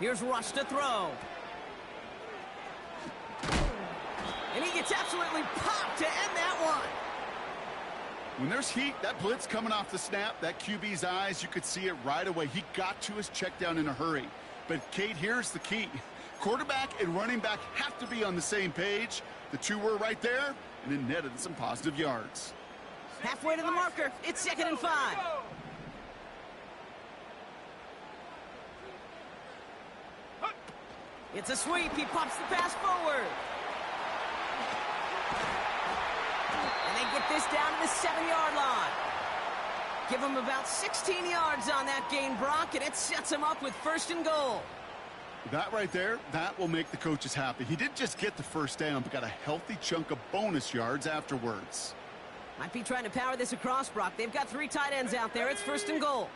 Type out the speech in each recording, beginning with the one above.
Here's Rush to throw. And he gets absolutely popped to end that one. When there's heat, that blitz coming off the snap, that QB's eyes, you could see it right away. He got to his check down in a hurry. But, Kate, here's the key. Quarterback and running back have to be on the same page. The two were right there, and it netted some positive yards. Halfway to the marker. It's 2nd and 5. It's a sweep. He pops the pass forward. And they get this down to the 7-yard line. Give him about 16 yards on that gain, Brock, and it sets him up with 1st and goal. That right there, that will make the coaches happy. He didn't just get the first down, but got a healthy chunk of bonus yards afterwards. Might be trying to power this across, Brock. They've got 3 tight ends out there. It's 1st and goal.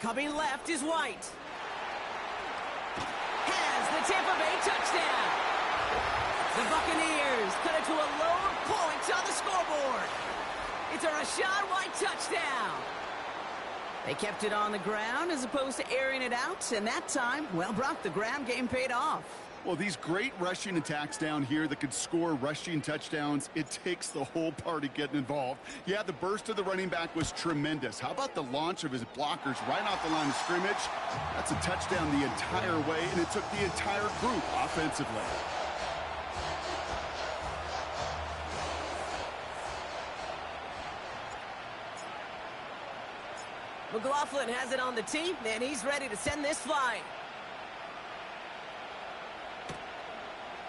Coming left is White. Has the Tampa Bay touchdown. The Buccaneers cut it to a load of points on the scoreboard. It's a Rachaad White touchdown. They kept it on the ground as opposed to airing it out, and that time, well, Brock, the ground game paid off. Well, these great rushing attacks down here that could score rushing touchdowns, it takes the whole party getting involved. Yeah, the burst of the running back was tremendous. How about the launch of his blockers right off the line of scrimmage? That's a touchdown the entire way, and it took the entire group offensively. McLaughlin has it on the tee, and he's ready to send this flying.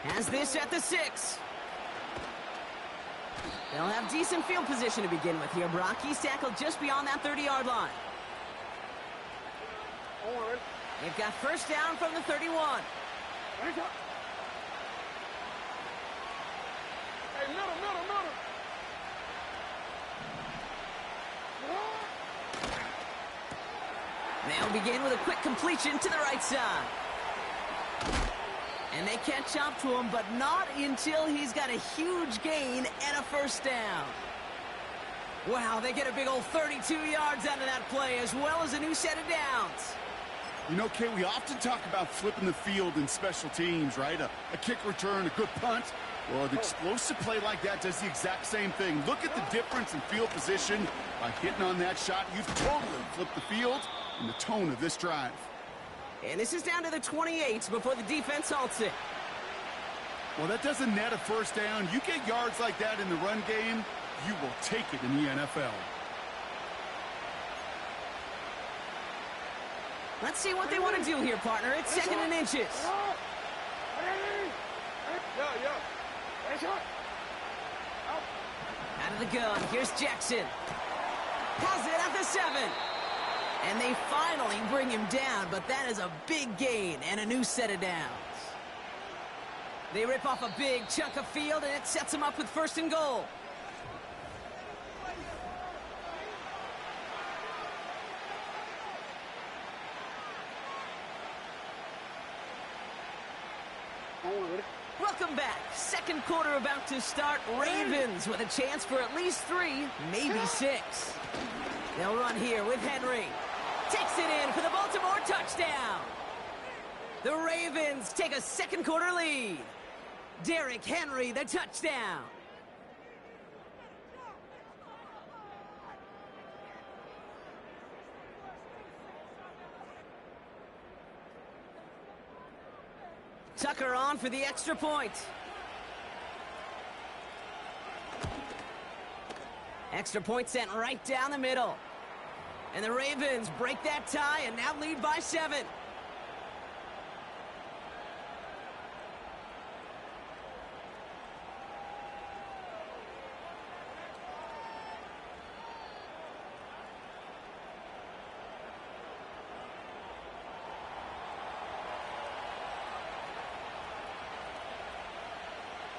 Has this at the 6. They'll have decent field position to begin with here, Brock. He's tackled just beyond that 30-yard line. They've got 1st down from the 31. Hey, middle. They'll begin with a quick completion to the right side. And they catch up to him, but not until he's got a huge gain and a 1st down. Wow, they get a big old 32 yards out of that play, as well as a new set of downs. You know, Kay, we often talk about flipping the field in special teams, right? A kick return, a good punt. Well, an explosive play like that does the exact same thing. Look at the difference in field position. By hitting on that shot, you've totally flipped the field and the tone of this drive. And this is down to the 28 before the defense halts it. Well, that doesn't net a 1st down. You get yards like that in the run game, you will take it in the NFL. Let's see what they want to do here, partner. It's 2nd and inches. Out of the gun, here's Jackson. Has it at the 7. And they finally bring him down, but that is a big gain and a new set of downs. They rip off a big chunk of field, and it sets them up with 1st and goal. Welcome back. 2nd quarter about to start. Ravens with a chance for at least 3, maybe 6. They'll run here with Henry. Takes it in for the Baltimore touchdown. The Ravens take a 2nd quarter lead. Derrick Henry, the touchdown. Tucker on for the extra point. Extra point sent right down the middle. And the Ravens break that tie and now lead by 7.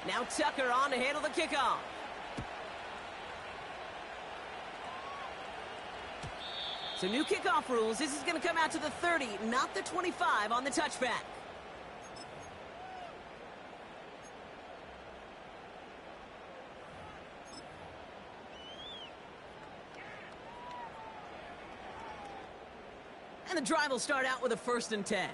Now Tucker on to handle the kickoff. So new kickoff rules. This is going to come out to the 30, not the 25 on the touchback. And the drive will start out with a 1st and 10.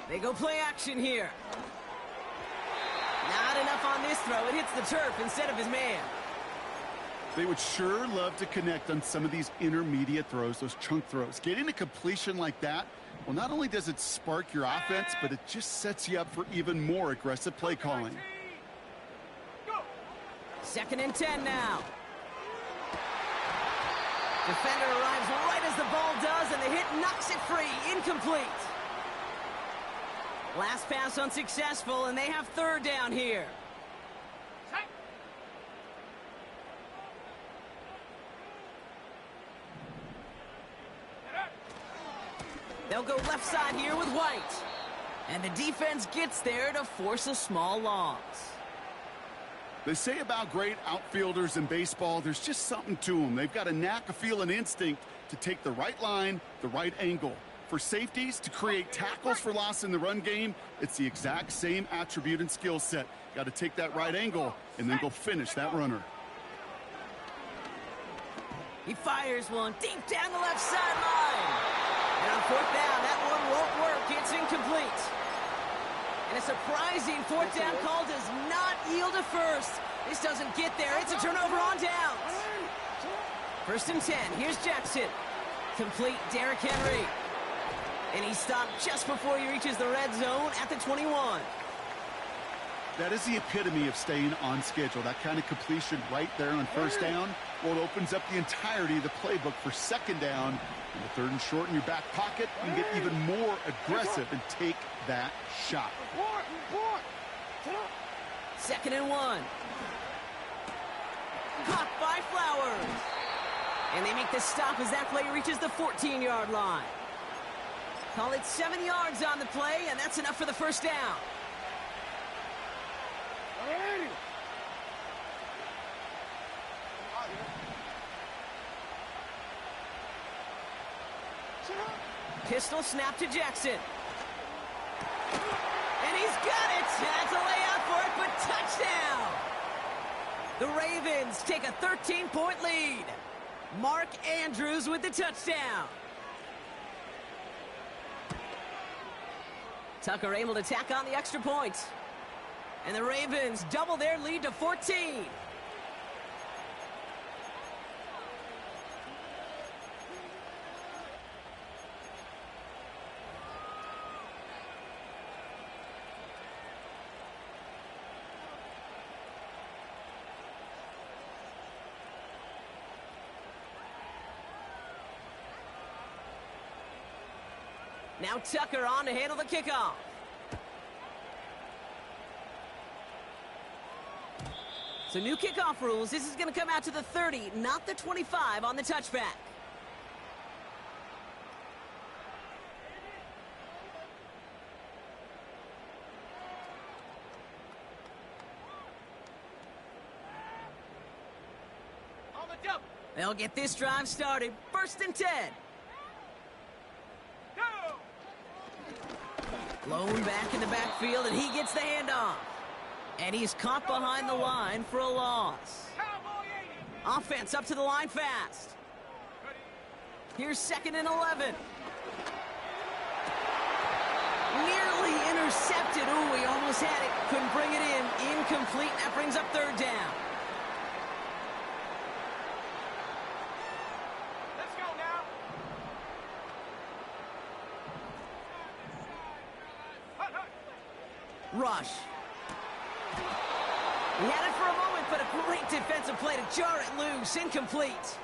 They go play action here. Not enough on this throw. It hits the turf instead of his man. They would sure love to connect on some of these intermediate throws, those chunk throws. Getting a completion like that, well, not only does it spark your offense, but it just sets you up for even more aggressive play calling. 2nd and 10 now. Defender arrives right as the ball does, and the hit knocks it free. Incomplete. Last pass unsuccessful, and they have 3rd down here. They'll go left side here with White. And the defense gets there to force a small loss. They say about great outfielders in baseball, there's just something to them. They've got a knack, a feel, and instinct to take the right line, the right angle. For safeties, to create tackles for loss in the run game, it's the exact same attribute and skill set. Got to take that right angle and then go finish that runner. He fires one deep down the left sideline. And on 4th down, that one won't work. It's incomplete. And a surprising 4th down call does not yield a 1st. This doesn't get there. It's a turnover on downs. 1st and 10. Here's Jackson. Complete Derrick Henry. And he stopped just before he reaches the red zone at the 21. That is the epitome of staying on schedule. That kind of completion right there on 1st down. Well, it opens up the entirety of the playbook for 2nd down. And the 3rd and short in your back pocket, you can get even more aggressive and take that shot. 2nd and 1. Caught by Flowers. And they make the stop as that play reaches the 14-yard line. Call it 7 yards on the play, and that's enough for the 1st down. Pistol snap to Jackson. And he's got it. That's a layout for it, but touchdown. The Ravens take a 13-point lead. Mark Andrews with the touchdown. Tucker able to tack on the extra point. And the Ravens double their lead to 14. Now Tucker on to handle the kickoff. So new kickoff rules. This is going to come out to the 30, not the 25 on the touchback. On the jump. They'll get this drive started. 1st and 10. Blown back in the backfield, and he gets the handoff. And he's caught behind the line for a loss. Offense up to the line fast. Here's 2nd and 11. Nearly intercepted. Ooh, he almost had it. Couldn't bring it in. Incomplete. That brings up 3rd down. Let's go now. Rush. He had it for a moment, but a great defensive play to jar it loose. Incomplete.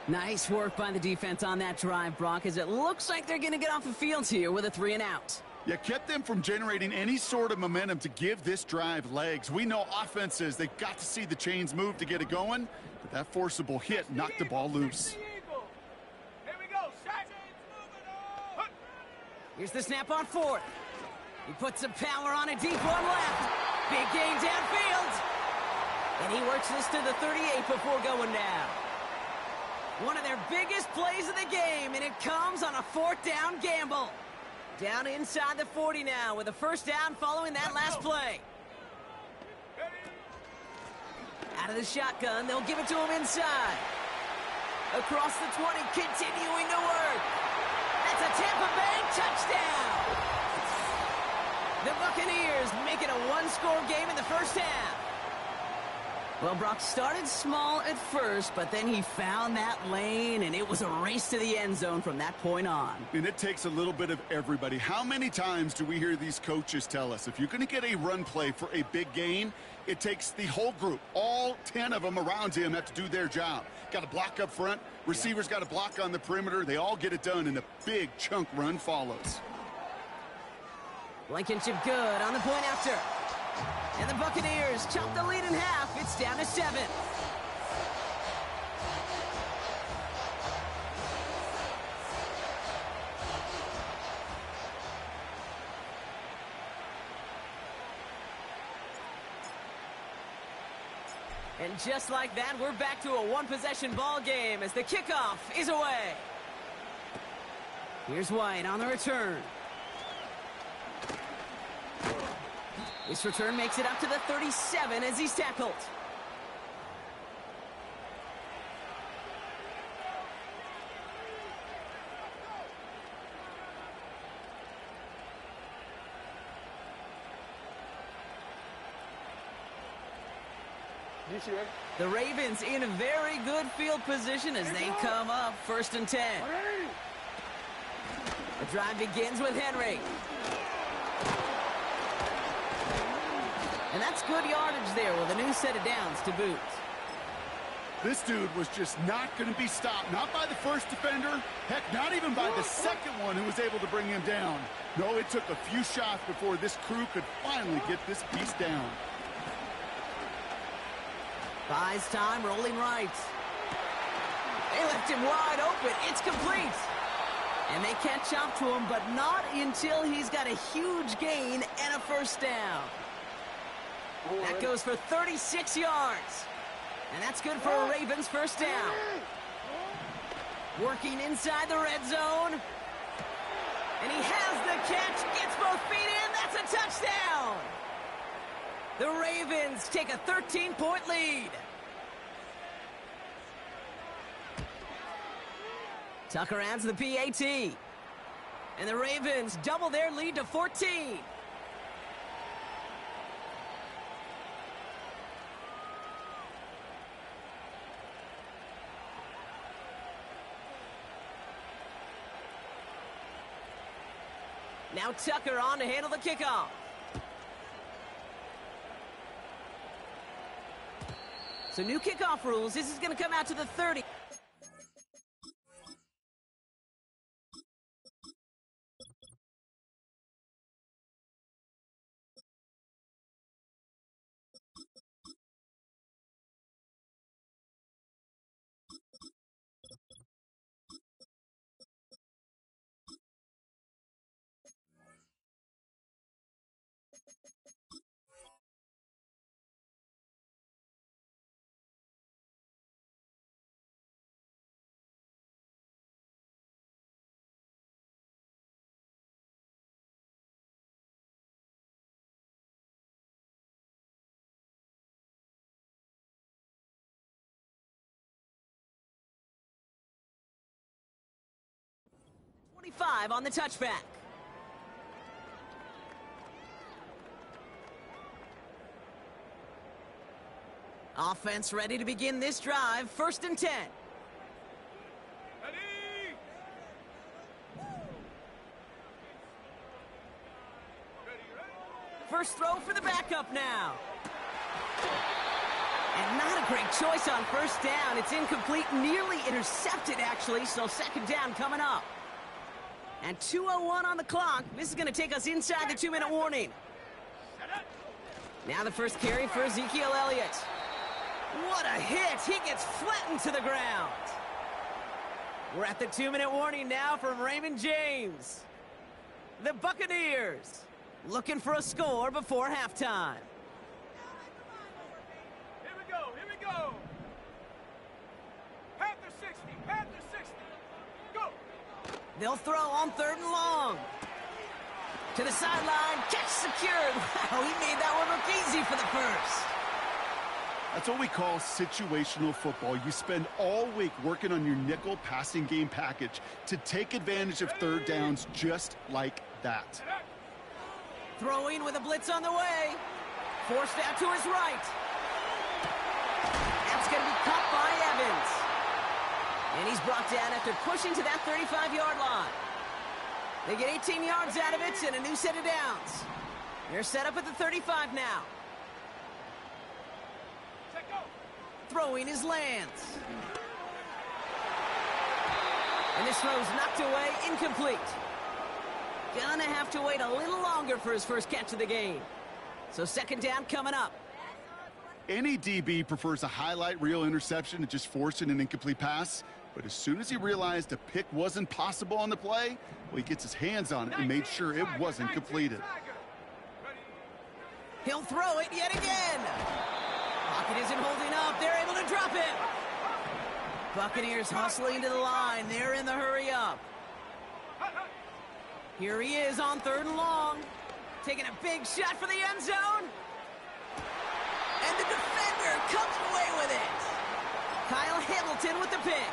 Nice work by the defense on that drive, Brock, as it looks like they're going to get off the field here with a 3 and out. Yeah, kept them from generating any sort of momentum to give this drive legs. We know offenses, they've got to see the chains move to get it going, but that forcible hit knocked the ball loose. Here we go. Here's the snap on 4th. He puts some power on a deep one left. Big game downfield. And he works this to the 38 before going down. One of their biggest plays of the game, and it comes on a 4th down gamble. Down inside the 40 now with a first down following that last play. Out of the shotgun, they'll give it to him inside. Across the 20, continuing to work. That's a Tampa Bay touchdown. The Buccaneers make it a one-score game in the first half. Well, Brock started small at first, but then he found that lane, and it was a race to the end zone from that point on. And it takes a little bit of everybody. How many times do we hear these coaches tell us, if you're going to get a run play for a big gain, it takes the whole group. All 10 of them around him have to do their job. Got to block up front. Receivers got to block on the perimeter. They all get it done, and a big chunk run follows. Blankenship good on the point after. And the Buccaneers chop the lead in half. It's down to 7. And just like that, we're back to a one-possession ball game as the kickoff is away. Here's White on the return. This return makes it up to the 37 as he's tackled. The Ravens in a very good field position as they come up 1st and 10. The drive begins with Henry. And that's good yardage there with a new set of downs to boot. This dude was just not going to be stopped. Not by the first defender. Heck, not even by the second one who was able to bring him down. No, it took a few shots before this crew could finally get this piece down. Buys time, rolling right. They left him wide open. It's complete. And they catch up to him, but not until he's got a huge gain and a first down. That goes for 36 yards. And that's good for a Ravens first down. Working inside the red zone. And he has the catch, gets both feet in. That's a touchdown. The Ravens take a 13-point lead. Tucker adds the PAT. And the Ravens double their lead to 14. Now Tucker on to handle the kickoff. So new kickoff rules. This is going to come out to the 30. On the touchback. Offense ready to begin this drive. 1st and 10. Ready. First throw for the backup now. And not a great choice on first down. It's incomplete, nearly intercepted actually, so 2nd down coming up. And 2:01 on the clock. This is going to take us inside the 2-minute warning. Now the first carry for Ezekiel Elliott. What a hit. He gets flattened to the ground. We're at the 2-minute warning now from Raymond James. The Buccaneers looking for a score before halftime. Here we go. Here we go. Panther 60. Panther 60. Go. They'll throw on 3rd and long. To the sideline, catch secured. Wow, he made that one look easy for the first. That's what we call situational football. You spend all week working on your nickel passing game package to take advantage of third downs just like that. Throwing with a blitz on the way. Forced out to his right. That's going to be caught by Evans. And he's brought down after pushing to that 35-yard line. They get 18 yards out of it and a new set of downs. They're set up at the 35 now. Throwing his Lance. And this throw's knocked away, incomplete. Gonna have to wait a little longer for his first catch of the game. So second down coming up. Any DB prefers a highlight reel interception to just forcing an incomplete pass. But as soon as he realized a pick wasn't possible on the play, well, he gets his hands on it and made sure it wasn't completed. He'll throw it yet again. Pocket isn't holding up. They're able to drop it. Buccaneers hustling to the line. They're in the hurry up. Here he is on 3rd and long. Taking a big shot for the end zone. And the defender comes away with it. Kyle Hamilton with the pick.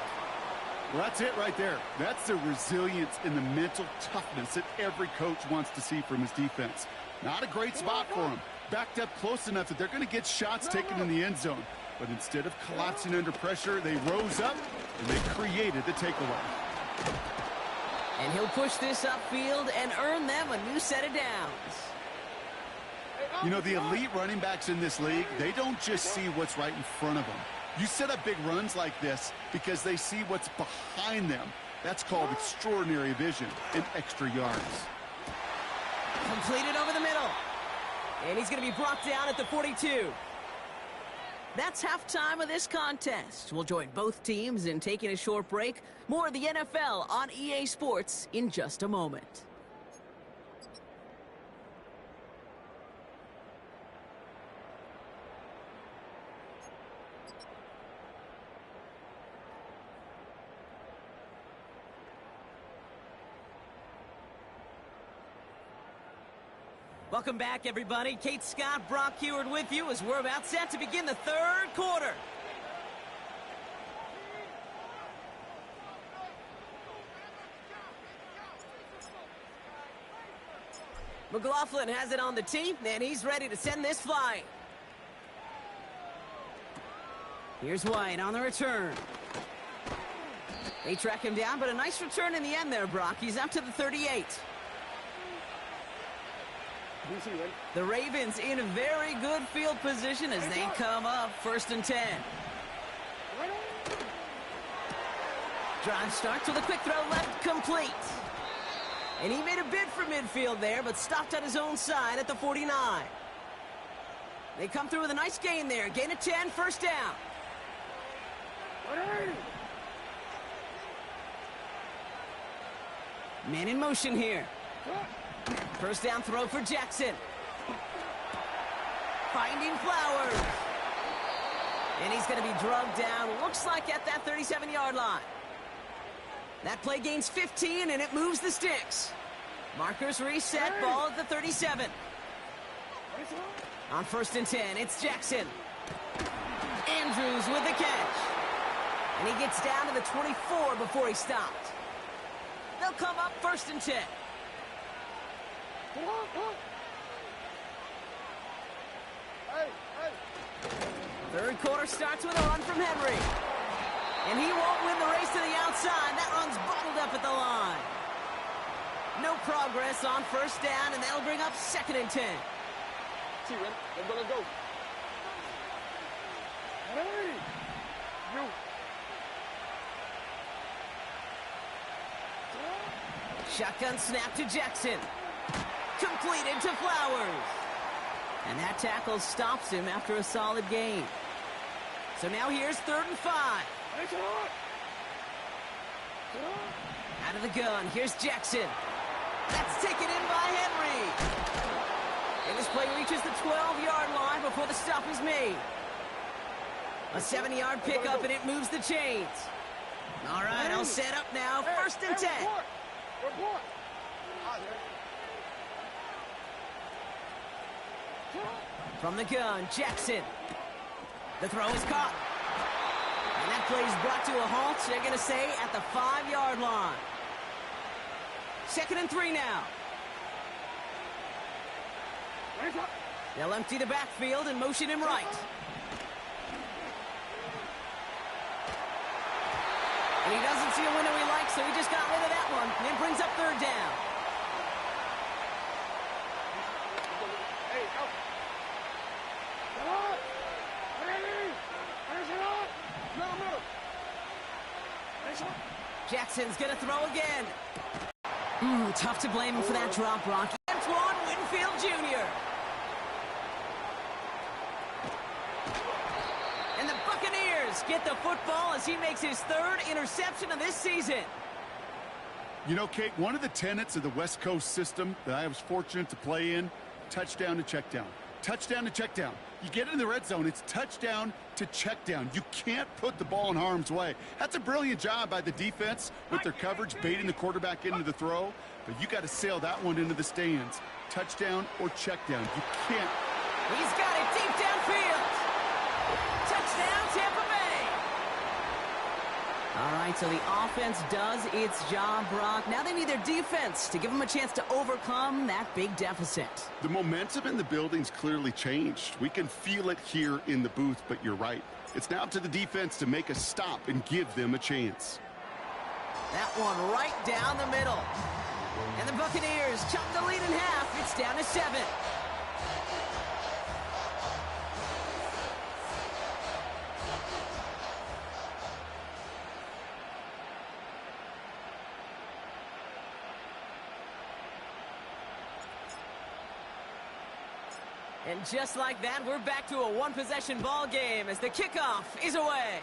Well, that's it right there. That's the resilience and the mental toughness that every coach wants to see from his defense. Not a great spot for him. Backed up close enough that they're going to get shots taken in the end zone. But instead of collapsing under pressure, they rose up and they created the takeaway. And he'll push this upfield and earn them a new set of downs. You know, the elite running backs in this league, they don't just see what's right in front of them. You set up big runs like this because they see what's behind them. That's called extraordinary vision and extra yards. Completed over the middle. And he's going to be brought down at the 42. That's halftime of this contest. We'll join both teams in taking a short break. More of the NFL on EA Sports in just a moment. Welcome back, everybody. Kate Scott, Brock Heward with you as we're about set to begin the 3rd quarter. McLaughlin has it on the tee, and he's ready to send this flying. Here's White on the return. They track him down, but a nice return in the end there, Brock. He's up to the 38. The Ravens in a very good field position as they come up 1st and 10. Drive starts with a quick throw left, complete. And he made a bid for midfield there, but stopped on his own side at the 49. They come through with a nice gain there. Gain of 10, 1st down. Man in motion here. 1st down throw for Jackson. Finding Flowers. And he's going to be drugged down, looks like at that 37-yard line. That play gains 15, and it moves the sticks. Markers reset, ball at the 37. On 1st and 10, it's Jackson. Andrews with the catch. And he gets down to the 24 before he stopped. They'll come up 1st and 10. 3rd quarter starts with a run from Henry. And he won't win the race to the outside. That run's bottled up at the line. No progress on 1st down, and that'll bring up 2nd and 10. Let's go. Hey! You. Shotgun snap to Jackson. Completed to Flowers. And that tackle stops him after a solid gain. So now here's 3rd and 5. Out of the gun, here's Jackson. That's taken in by Henry. And this play reaches the 12-yard line before the stop is made. A 7-yard pickup, and it moves the chains. All right, I'll set up now. 1st and 10. From the gun, Jackson. The throw is caught. And that play is brought to a halt, they're going to say, at the 5-yard line. 2nd and 3 now. They'll empty the backfield and motion him right. And he doesn't see a window he likes, so he just got rid of that one. And it brings up 3rd down. Jackson's going to throw again. Tough to blame him for that drop, Rocky. Antoine Winfield Jr. And the Buccaneers get the football as he makes his 3rd interception of this season. You know, Kate, one of the tenets of the West Coast system that I was fortunate to play in, touchdown to check down. Touchdown to check down. You get in the red zone, it's touchdown to check down. You can't put the ball in harm's way. That's a brilliant job by the defense with their coverage, baiting the quarterback into the throw. But you got to sail that one into the stands. Touchdown or check down. You can't. He's got it deep downfield. Touchdown, Tampa Bay. All right, so the offense does its job, Brock. Now they need their defense to give them a chance to overcome that big deficit. The momentum in the building's clearly changed. We can feel it here in the booth, but you're right. It's now up to the defense to make a stop and give them a chance. That one right down the middle. And the Buccaneers chop the lead in half. It's down to 7. And just like that, we're back to a one-possession ball game as the kickoff is away.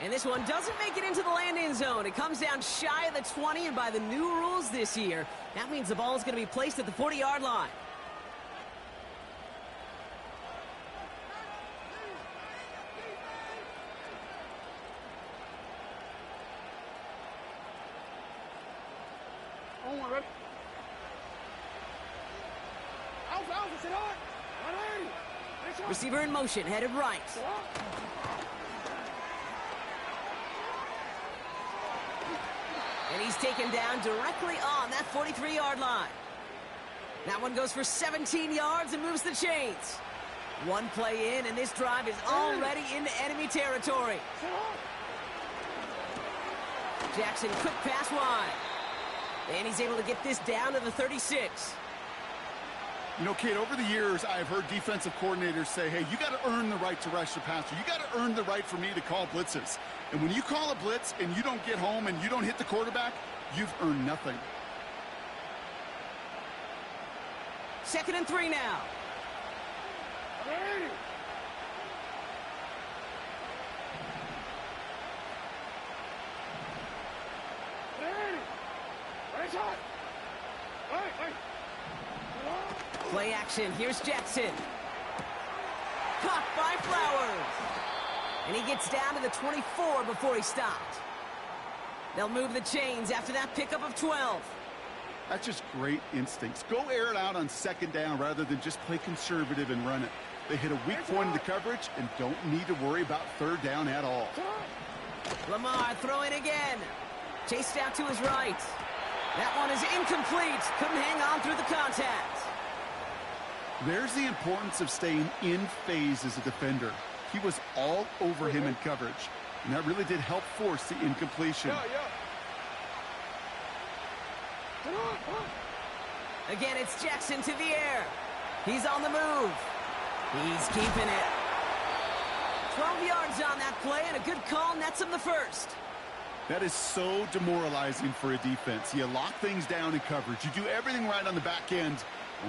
And this one doesn't make it into the landing zone. It comes down shy of the 20, and by the new rules this year, that means the ball is going to be placed at the 40-yard line. Receiver in motion, headed right. And he's taken down directly on that 43-yard line. That one goes for 17 yards and moves the chains. One play in, and this drive is already into enemy territory. Jackson, quick pass wide. And he's able to get this down to the 36. You know, Kate, over the years, I've heard defensive coordinators say, hey, you got to earn the right to rush the passer. You got to earn the right for me to call blitzes. And when you call a blitz and you don't get home and you don't hit the quarterback, you've earned nothing. 2nd and 3 now. Play action. Here's Jackson. Caught by Flowers. And he gets down to the 24 before he stopped. They'll move the chains after that pickup of 12. That's just great instincts. Go air it out on 2nd down rather than just play conservative and run it. They hit a weak point in the coverage and don't need to worry about 3rd down at all. Lamar throwing again. Chased out to his right. That one is incomplete. Couldn't hang on through the contact. There's the importance of staying in phase as a defender. He was all over him in coverage, and that really did help force the incompletion. Again, it's Jackson to the air. He's on the move. He's keeping it. 12 yards on that play, and a good call nets him the 1st. That is so demoralizing for a defense. You lock things down in coverage. You do everything right on the back end,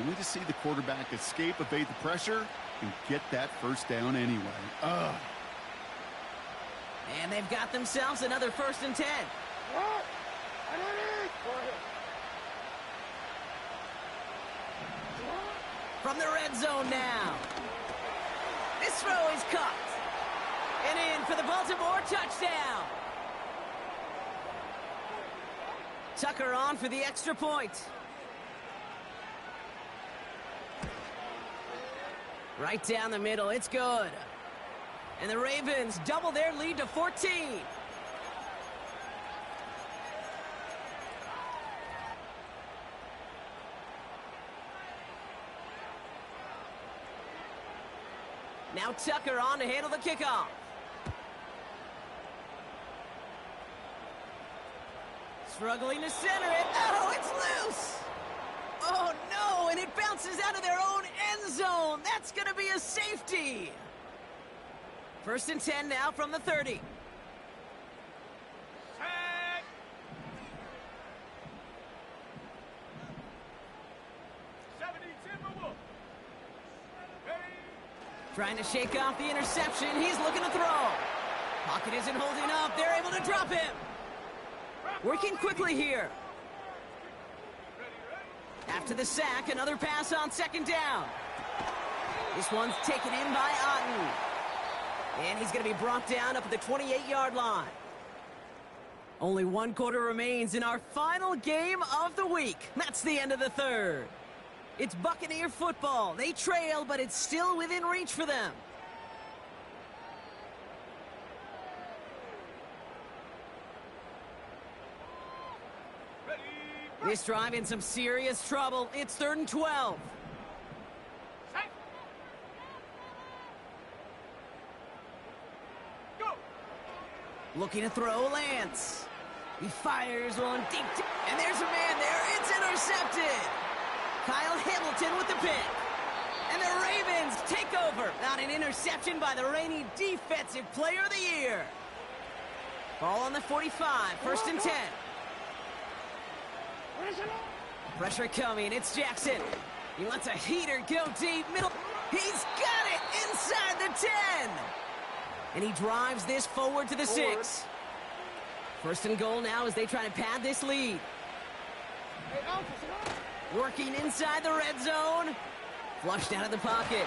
only to see the quarterback escape, evade the pressure, and get that 1st down anyway. Ugh. And they've got themselves another 1st and 10. From the red zone now. This throw is caught. And in for the Baltimore touchdown. Tucker on for the extra point. Right down the middle, it's good. And the Ravens double their lead to 14. Now Tucker on to handle the kickoff. Struggling to center it. Oh, it's loose. Oh, no, and it bounces out of their own end zone. That's going to be a safety. 1st and 10 now from the 30. Trying to shake off the interception. He's looking to throw. Pocket isn't holding up. They're able to drop him. Working quickly here. After the sack, another pass on 2nd down. This one's taken in by Otten. And he's going to be brought down up at the 28-yard line. Only 1 quarter remains in our final game of the week. That's the end of the 3rd. It's Buccaneer football. They trail, but it's still within reach for them. This drive in some serious trouble. It's 3rd and 12. Go. Looking to throw Lance. He fires one deep. And there's a man there. It's intercepted. Kyle Hamilton with the pick. And the Ravens take over. Not an interception by the reigning Defensive Player of the Year. Ball on the 45. 1st and 10. Pressure coming. It's Jackson. He lets a heater go deep. Middle. He's got it inside the 10. And he drives this forward to the 6. 1st and goal now as they try to pad this lead. Working inside the red zone. Flushed out of the pocket.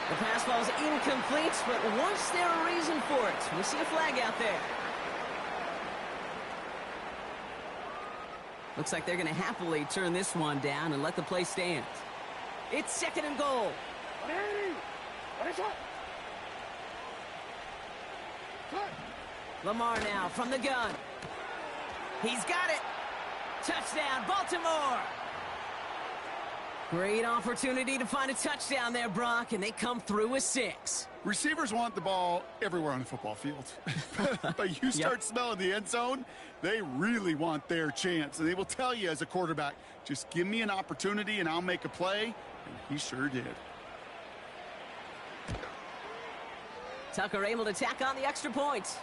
The pass ball's incomplete, but was there a reason for it? We see a flag out there. Looks like they're going to happily turn this one down and let the play stand. It's 2nd and goal. Lamar now from the gun. He's got it. Touchdown, Baltimore. Great opportunity to find a touchdown there, Brock, and they come through with 6. Receivers want the ball everywhere on the football field. But you start smelling the end zone, they really want their chance. And they will tell you as a quarterback, just give me an opportunity and I'll make a play. And he sure did. Tucker able to tack on the extra point.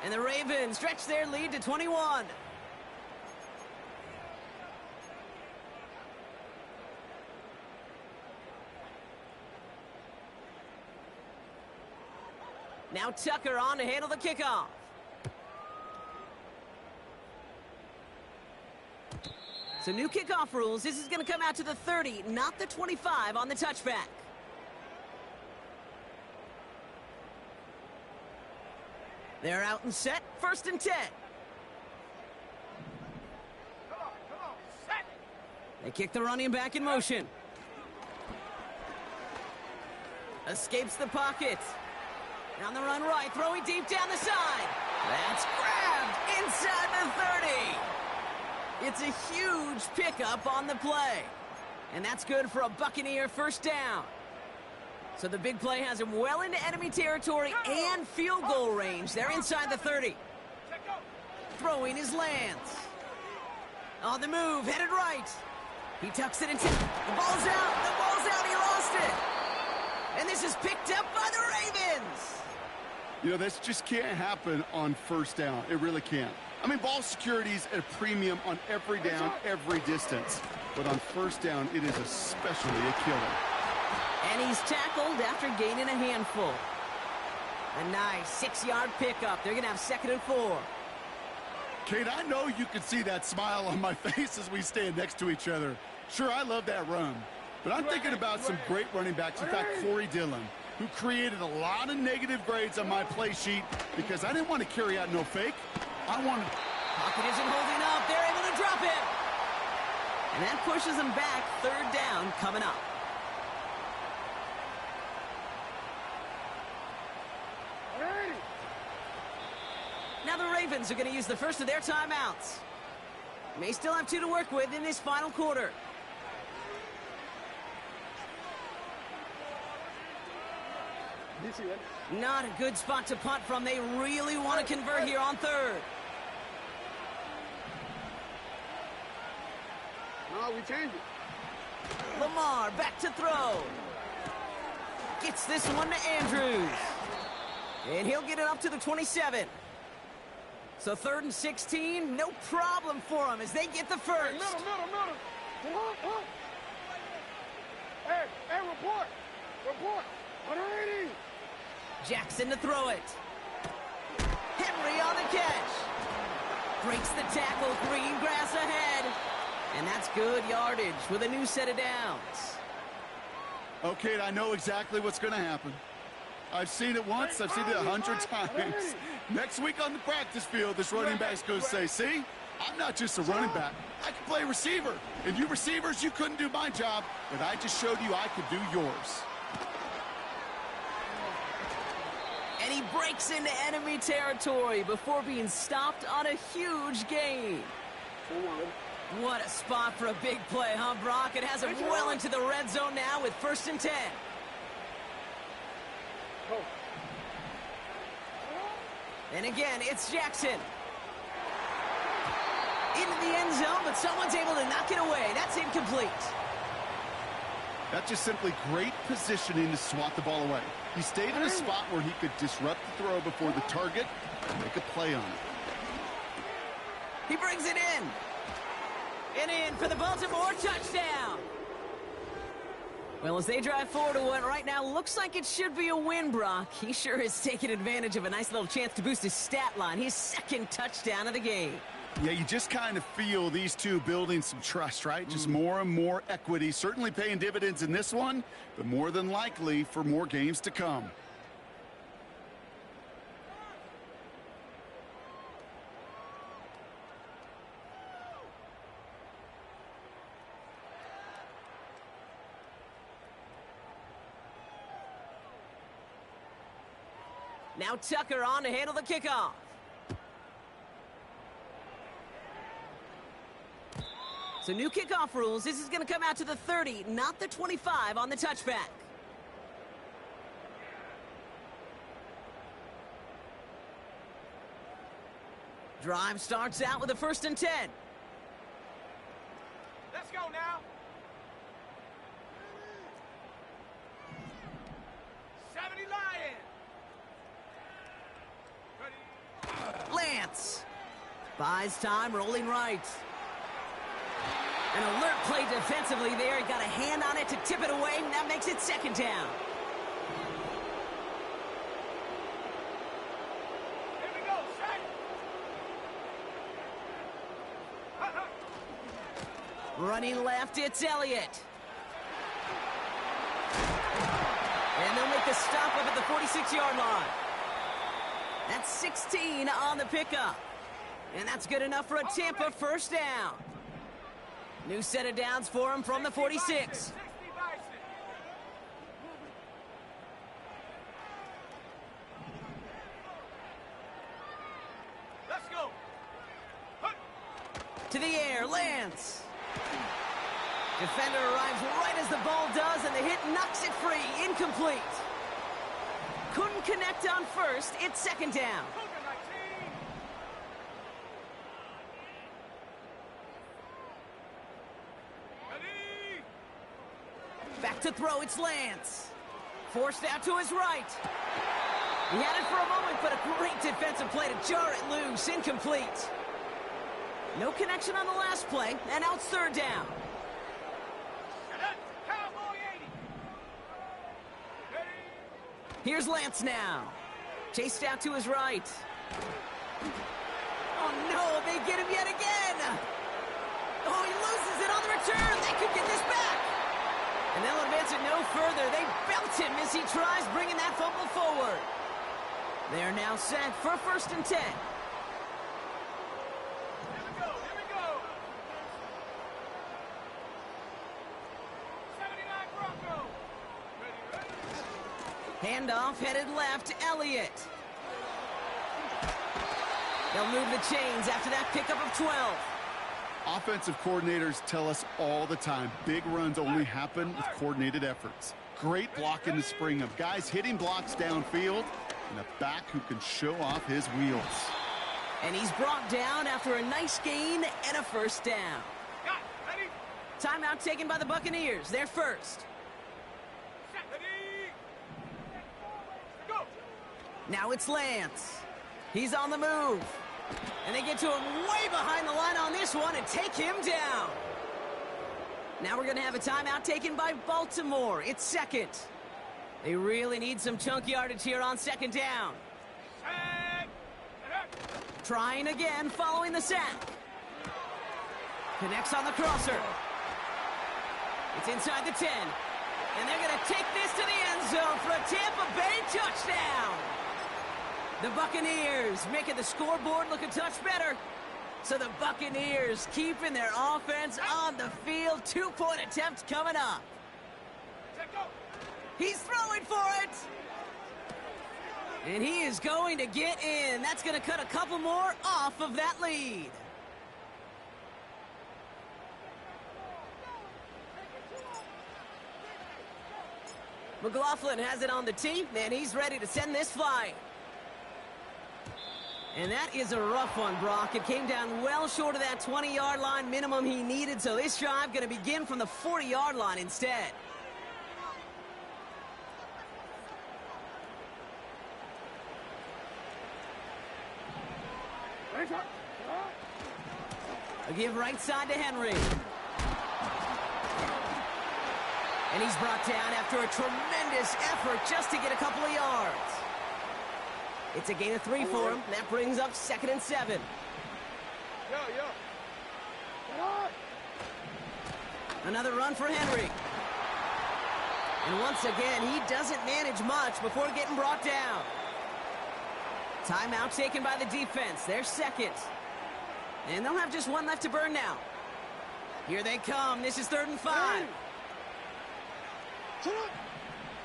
And the Ravens stretch their lead to 21. Now Tucker on to handle the kickoff. So new kickoff rules. This is going to come out to the 30, not the 25 on the touchback. They're out and set. 1st and 10. Come on, set. They kick the running back in motion. Escapes the pocket. On the run right, throwing deep down the side. That's grabbed inside the 30. It's a huge pickup on the play. And that's good for a Buccaneer 1st down. So the big play has him well into enemy territory and field goal range. They're inside the 30. Throwing his Lance. On the move, headed right. He tucks it into... The ball's out. The ball's out. He lost it. And this is picked up by the Ravens. You know, this just can't happen on 1st down. It really can't. I mean, ball security's at a premium on every down, every distance. But on 1st down, it is especially a killer. And he's tackled after gaining a handful. A nice 6-yard pickup. They're going to have 2nd and 4. Kate, I know you can see that smile on my face as we stand next to each other. Sure, I love that run. But I'm thinking about some great running backs. In fact, Corey Dillon, who created a lot of negative grades on my play sheet because I didn't want to carry out no fake. I wanted... Pocket isn't holding up. They're able to drop it. And that pushes them back. 3rd down coming up. Ravens are going to use the first of their timeouts. May still have 2 to work with in this final quarter. Not a good spot to punt from. They really want to convert here on third. No, we change it. Lamar back to throw. Gets this one to Andrews. And he'll get it up to the 27. So 3rd and 16, no problem for him as they get the first. Middle. Hey, report. 180. Jackson to throw it. Henry on the catch. Breaks the tackle, green grass ahead. And that's good yardage with a new set of downs. Okay, I know exactly what's going to happen. I've seen it once, I've seen it 100 times. Next week on the practice field, this running back's going to say, see, I'm not just a running back. I can play receiver. And you receivers, you couldn't do my job, but I just showed you I could do yours. And he breaks into enemy territory before being stopped on a huge gain. What a spot for a big play, huh, Brock? It has him well into the red zone now with 1st and 10. And again, it's Jackson. Into the end zone, but someone's able to knock it away. That's incomplete. That's just simply great positioning to swat the ball away. He stayed in a spot where he could disrupt the throw before the target and make a play on it. He brings it in. And in for the Baltimore touchdown. Well, as they drive forward to what right now looks like it should be a win, Brock, he sure has taken advantage of a nice little chance to boost his stat line. His 2nd touchdown of the game. Yeah, you just kind of feel these two building some trust, right? Just more and more equity. Certainly paying dividends in this one, but more than likely for more games to come. Now Tucker on to handle the kickoff. So new kickoff rules. This is going to come out to the 30, not the 25 on the touchback. Drive starts out with a 1st and 10. Let's go now. 70 Lions. Lance buys time, rolling right. An alert play defensively there. He got a hand on it to tip it away, and that makes it 2nd down. Here we go, set. Running left, it's Elliott. And they'll make the stop up at the 46-yard line. That's 16 on the pickup. And that's good enough for a Tampa 1st down. New set of downs for him from the 46. Let's go. To the air, Lance. Defender arrives right as the ball does, and the hit knocks it free. Incomplete. Couldn't connect on 1st. It's 2nd down. Back to throw, it's Lance. Forced out to his right. He had it for a moment, but a great defensive play to jar it loose. Incomplete. No connection on the last play, and now it's 3rd down. Cowboy 80. Here's Lance now. Chased out to his right. Oh, no, they get him yet again. Oh, he loses it on the return. They could get this back. And they'll advance it no further. They belt him as he tries bringing that fumble forward. They're now set for 1st and 10. Here we go. 79 Bronco. Ready. Handoff headed left, Elliott. They'll move the chains after that pickup of 12. Offensive coordinators tell us all the time, big runs only happen with coordinated efforts. Great block in the spring of guys hitting blocks downfield and a back who can show off his wheels. And he's brought down after a nice gain and a first down. Got it. Ready? Timeout taken by the Buccaneers. They're first. Set. Ready? Go. Now it's Lance. He's on the move. And they get to him way behind the line on this one and take him down. Now we're going to have a timeout taken by Baltimore. It's second. They really need some chunk yardage here on second down. Set. Trying again following the sack. Connects on the crosser. It's inside the 10. And they're going to take this to the end zone for a Tampa Bay touchdown. The Buccaneers making the scoreboard look a touch better. So the Buccaneers keeping their offense on the field. 2-point attempt coming up. Set. Go. He's throwing for it. And he is going to get in. That's going to cut a couple more off of that lead. McLaughlin has it on the tee, and he's ready to send this flying. And that is a rough one, Brock. It came down well short of that 20-yard line minimum he needed, so this drive going to begin from the 40-yard line instead. A give right side to Henry. And he's brought down after a tremendous effort just to get a couple of yards. It's a gain of 3 for him. That brings up 2nd and 7. Yo. Another run for Henry. And once again, he doesn't manage much before getting brought down. Timeout taken by the defense. They're second. And they'll have just one left to burn now. Here they come. This is 3rd and 5.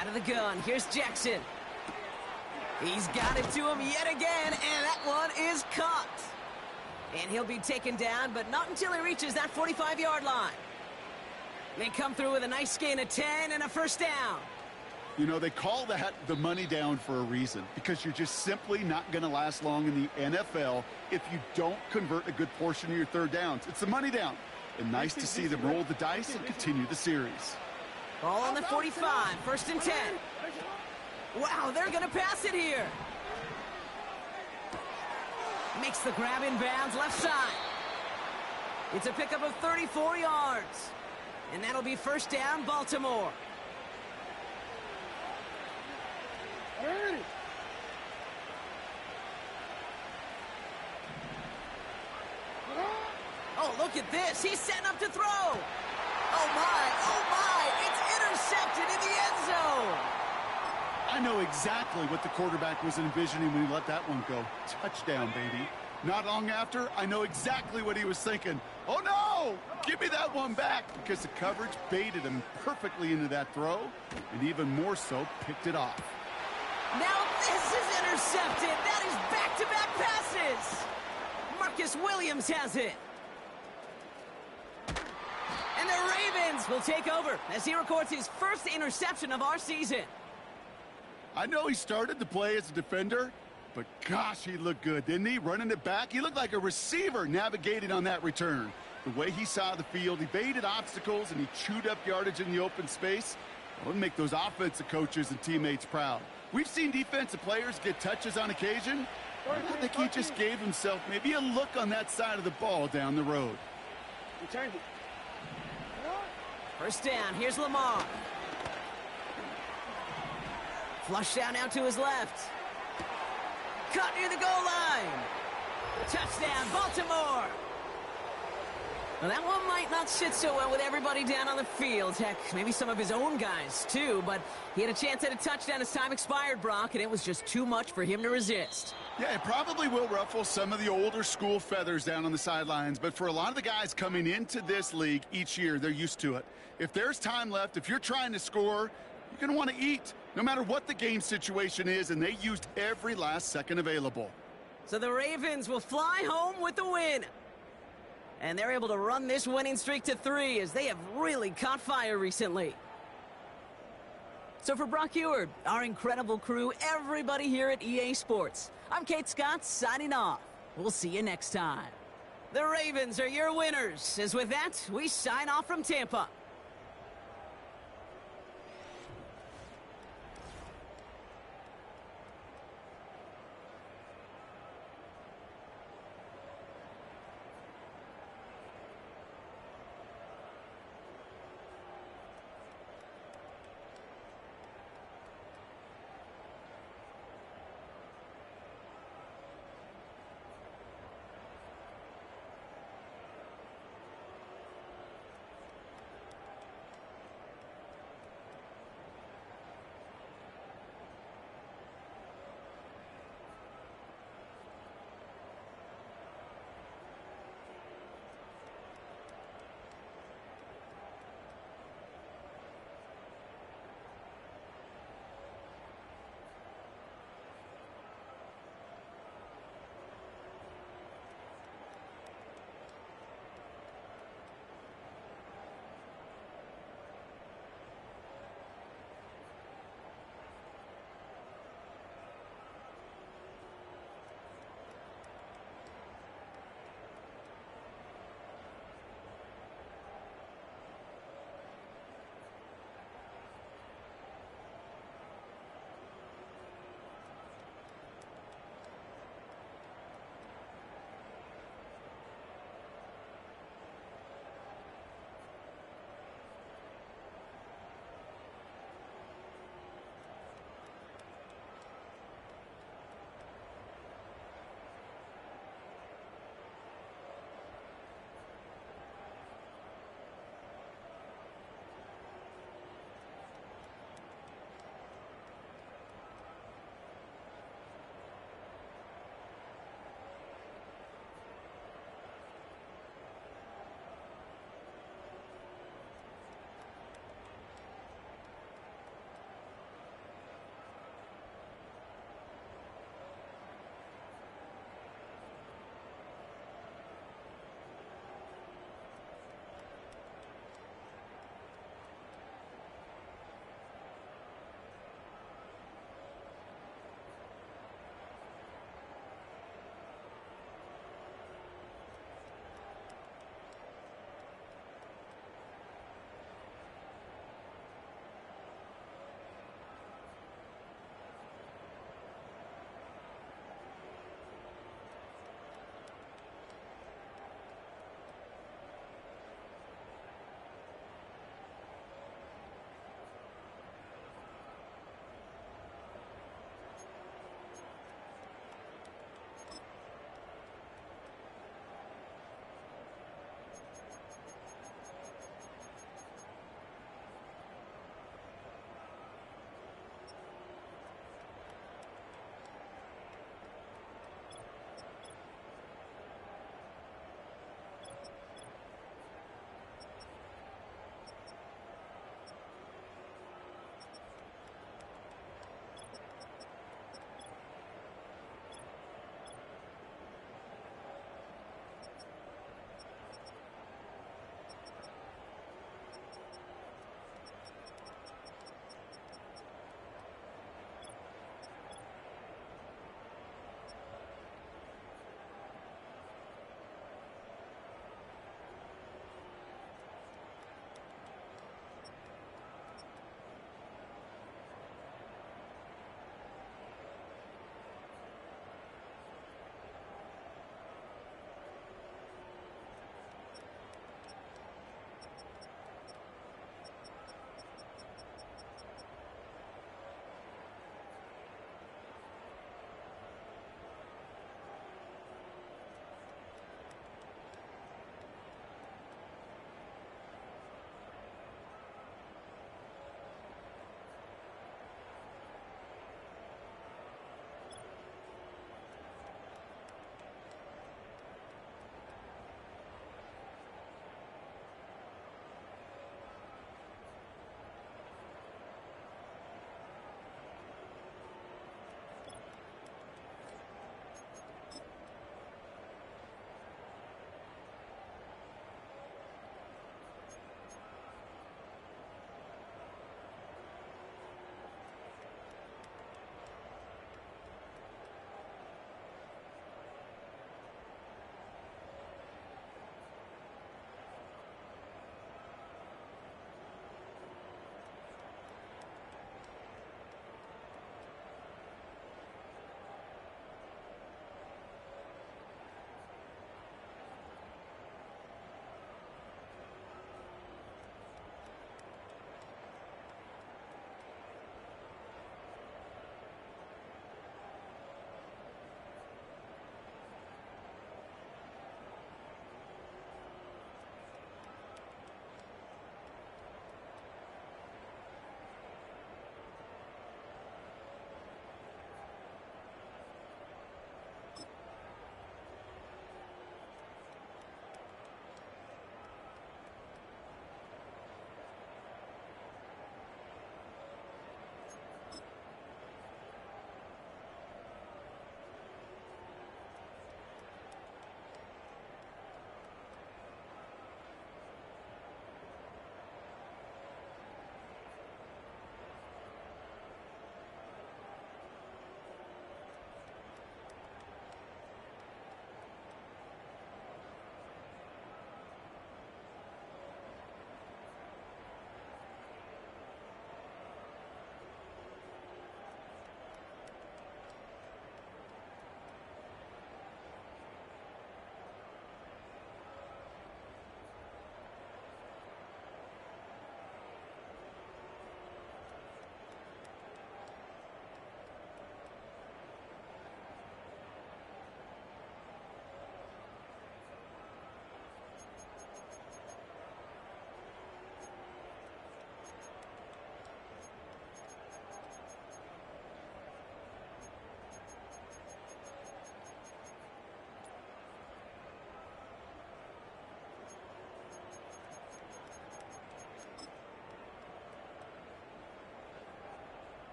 Out of the gun. Here's Jackson. He's got it to him yet again, and that one is caught. And he'll be taken down, but not until he reaches that 45-yard line. They come through with a nice gain of 10 and a first down. You know, they call that the money down for a reason, because you're just simply not going to last long in the NFL if you don't convert a good portion of your third downs. It's the money down. And nice to see them roll the dice and continue the series. Ball on the 45, 1st and 10. Wow, they're going to pass it here. Makes the grab in bounds left side. It's a pickup of 34 yards. And that'll be first down, Baltimore. Oh, look at this. He's setting up to throw. Oh, my. It's intercepted in the end zone. I know exactly what the quarterback was envisioning when he let that one go. Touchdown, baby. Not long after, I know exactly what he was thinking. Oh, no! Give me that one back, because the coverage baited him perfectly into that throw, and even more so, picked it off. Now this is intercepted. That is back-to-back passes. Marcus Williams has it. And the Ravens will take over as he records his first interception of our season. I know he started to play as a defender, but gosh, he looked good, didn't he? Running it back, he looked like a receiver navigating on that return. The way he saw the field, evaded obstacles, and he chewed up yardage in the open space. It would make those offensive coaches and teammates proud. We've seen defensive players get touches on occasion. I think he just gave himself maybe a look on that side of the ball down the road. First down, here's Lamar. Flush down out to his left. Caught near the goal line. Touchdown, Baltimore. Well, that one might not sit so well with everybody down on the field. Heck, maybe some of his own guys, too. But he had a chance at a touchdown as time expired, Brock, and it was just too much for him to resist. Yeah, it probably will ruffle some of the older school feathers down on the sidelines. But for a lot of the guys coming into this league each year, they're used to it. If there's time left, if you're trying to score, you're going to want to eat, no matter what the game situation is, and they used every last second available. So the Ravens will fly home with the win. And they're able to run this winning streak to 3 as they have really caught fire recently. So for Brock Eward, our incredible crew, everybody here at EA Sports, I'm Kate Scott signing off. We'll see you next time. The Ravens are your winners, as with that, we sign off from Tampa.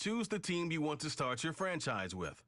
Choose the team you want to start your franchise with.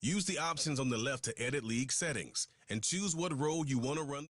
Use the options on the left to edit league settings and choose what role you want to run.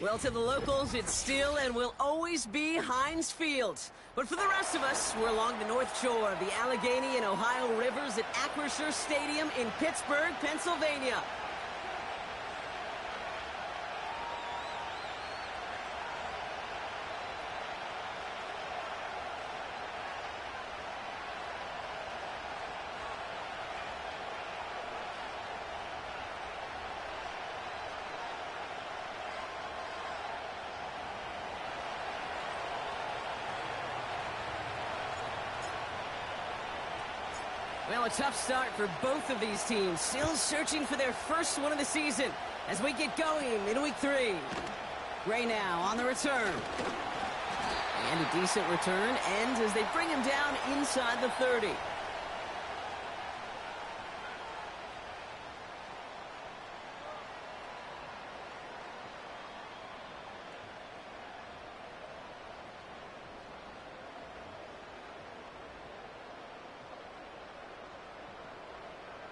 Well, to the locals, it's still and will always be Heinz Field. But for the rest of us, we're along the North Shore of the Allegheny and Ohio Rivers at Acrisure Stadium in Pittsburgh, Pennsylvania. Well, a tough start for both of these teams. Still searching for their first one of the season as we get going in week 3. Gray now on the return. And a decent return ends as they bring him down inside the 30.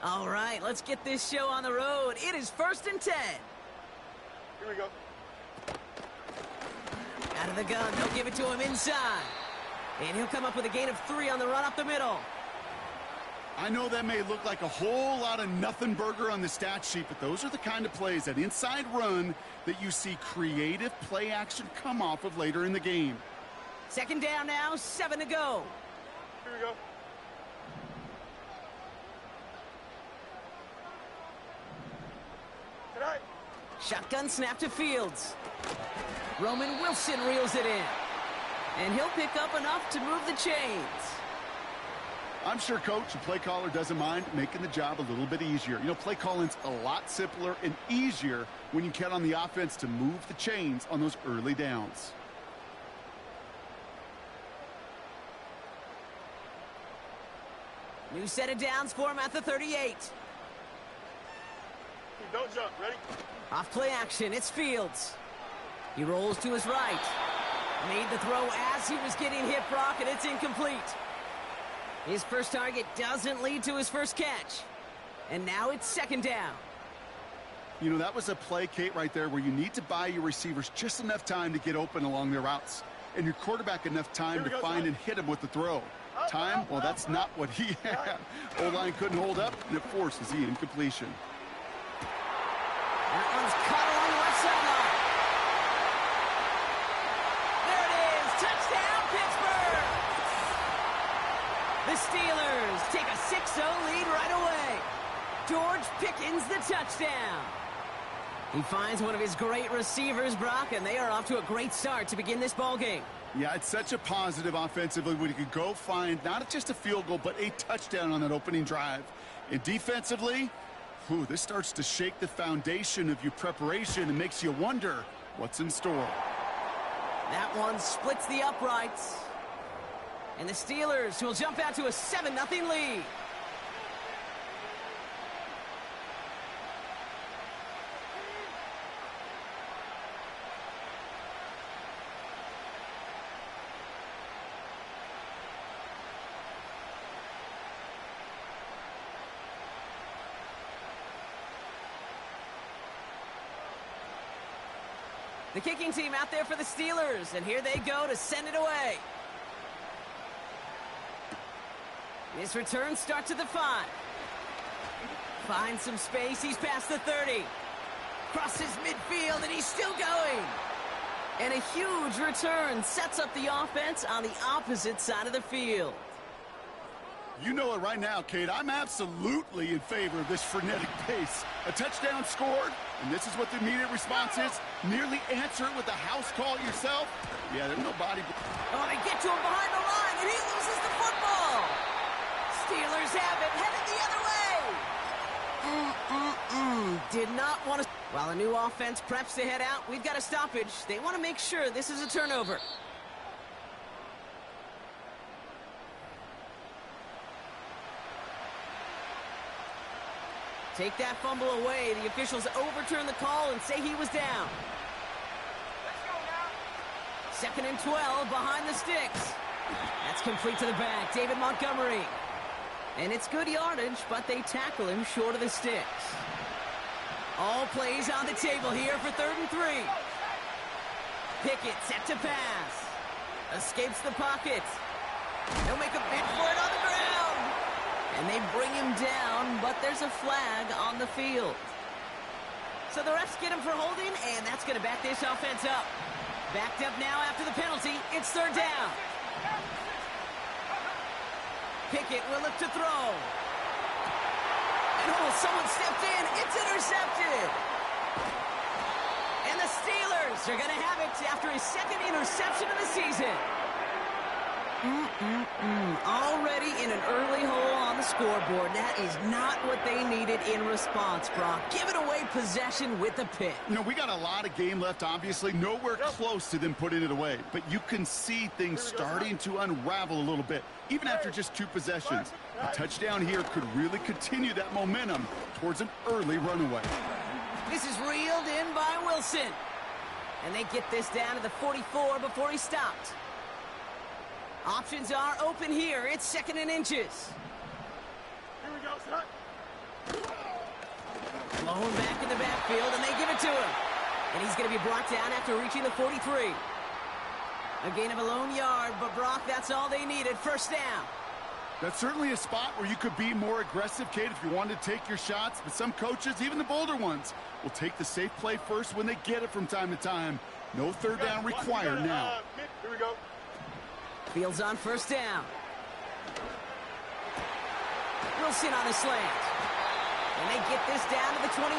All right, let's get this show on the road. It is 1st and 10. Here we go. Out of the gun, they'll give it to him inside. And he'll come up with a gain of 3 on the run up the middle. I know that may look like a whole lot of nothing burger on the stat sheet, but those are the kind of plays, that inside run, that you see creative play action come off of later in the game. 2nd down now, 7 to go. Here we go. Tonight. Shotgun snap to Fields. Roman Wilson reels it in. And he'll pick up enough to move the chains. I'm sure coach and play caller doesn't mind making the job a little bit easier. You know, play calling's a lot simpler and easier when you count on the offense to move the chains on those early downs. New set of downs for him at the 38. Don't jump. Ready? Off play action, it's Fields. He rolls to his right. Made the throw as he was getting hit, Brock, and it's incomplete. His first target doesn't lead to his first catch. And now it's 2nd down. You know, that was a play, Kate, right there where you need to buy your receivers just enough time to get open along their routes. And your quarterback enough time to find and hit him with the throw. Time? Well, that's not what he had. O-line couldn't hold up, and it forces the incompletion. That one's caught along the left sideline. There it is. Touchdown, Pittsburgh. The Steelers take a 6-0 lead right away. George Pickens the touchdown. He finds one of his great receivers, Brock, and they are off to a great start to begin this ballgame. Yeah, it's such a positive offensively when you could go find not just a field goal, but a touchdown on that opening drive. And defensively, this starts to shake the foundation of your preparation and makes you wonder what's in store. That one splits the uprights. And the Steelers will jump out to a 7-0 lead. The kicking team out there for the Steelers, and here they go to send it away. His return starts at the 5. Finds some space, he's past the 30. Crosses midfield, and he's still going. And a huge return sets up the offense on the opposite side of the field. You know it right now, Kate. I'm absolutely in favor of this frenetic pace. A touchdown scored, and this is what the immediate response is. Nearly answer it with a house call yourself. Yeah, there's nobody. Oh, they get to him behind the line, and he loses the football. Steelers have it, headed the other way. Did not want to. While a new offense preps to head out, we've got a stoppage. They want to make sure this is a turnover. Take that fumble away. The officials overturn the call and say he was down. Let's go now. 2nd and 12 behind the sticks. That's complete to the back. David Montgomery. And it's good yardage, but they tackle him short of the sticks. All plays on the table here for 3rd and 3. Pickett set to pass. Escapes the pocket. He'll make a bid for it on the ground. And they bring him down, but there's a flag on the field. So the refs get him for holding, and that's going to back this offense up. Backed up now after the penalty. It's third down. Pickett will look to throw. And someone stepped in. It's intercepted. And the Steelers are going to have it after his second interception of the season. Already in an early hole on the scoreboard. That is not what they needed in response, Brock. Giving away possession with the pick. You know, we got a lot of game left, obviously. Nowhere close to them putting it away. But you can see things starting to unravel a little bit, even after just 2 possessions. A touchdown here could really continue that momentum towards an early runaway. This is reeled in by Wilson. And they get this down to the 44 before he stopped. Options are open here. It's 2nd and inches. Here we go, son. Blown back in the backfield, and they give it to him. And he's going to be brought down after reaching the 43. A gain of a lone yard, but Brock, that's all they needed. First down. That's certainly a spot where you could be more aggressive, Kate, if you wanted to take your shots. But some coaches, even the bolder ones, will take the safe play first when they get it from time to time. No third down required now. Here we go. Fields on first down. Wilson on the slant. And they get this down to the 28.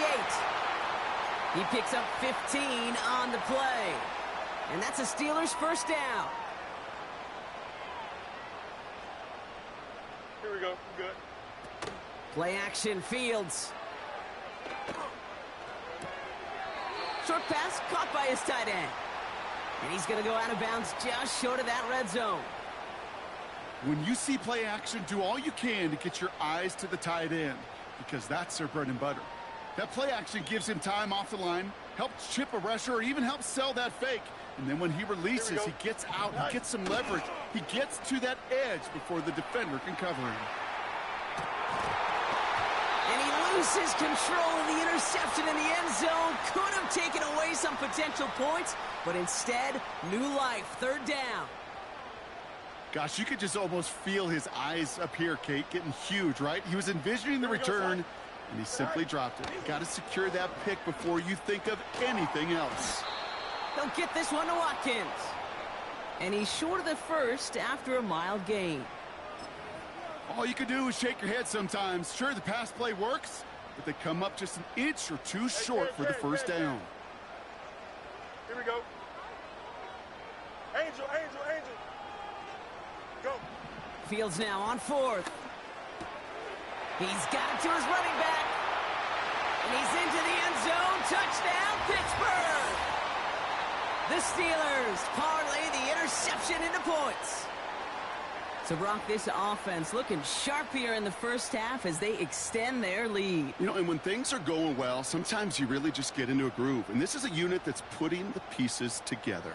He picks up 15 on the play. And that's a Steelers first down. Here we go. Good. Play action, Fields. Short pass caught by his tight end. And he's going to go out of bounds just short of that red zone. When you see play action, do all you can to get your eyes to the tight end, because that's their bread and butter. That play action gives him time off the line, helps chip a rusher, or even helps sell that fake. And then when he releases, he gets out, he gets some leverage. He gets to that edge before the defender can cover him. And he loses control of the interception in the end zone. Could have taken away some potential points, but instead, new life, third down. Gosh, you could just almost feel his eyes up here, Kate, getting huge, right? He was envisioning the return, and he simply dropped it. Got to secure that pick before you think of anything else. They'll get this one to Watkins. And he's short of the first after a mild gain. All you can do is shake your head sometimes. Sure, the pass play works, but they come up just an inch or two short for the first down. Here we go. Angel. Go. Fields now on fourth. He's got it to his running back. And he's into the end zone. Touchdown, Pittsburgh. The Steelers parlay the interception into points. So, Brock, this offense looking sharp here in the first half as they extend their lead. You know, and when things are going well, sometimes you really just get into a groove. And this is a unit that's putting the pieces together.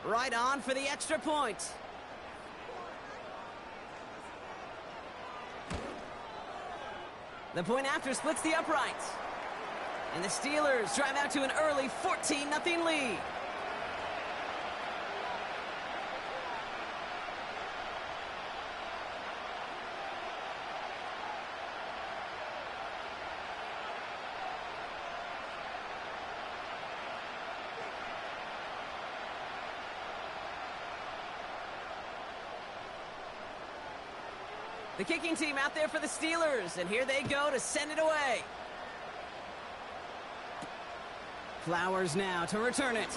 Right on for the extra point. The point after splits the uprights. And the Steelers drive out to an early 14-0 lead. The kicking team out there for the Steelers, and here they go to send it away. Flowers now to return it.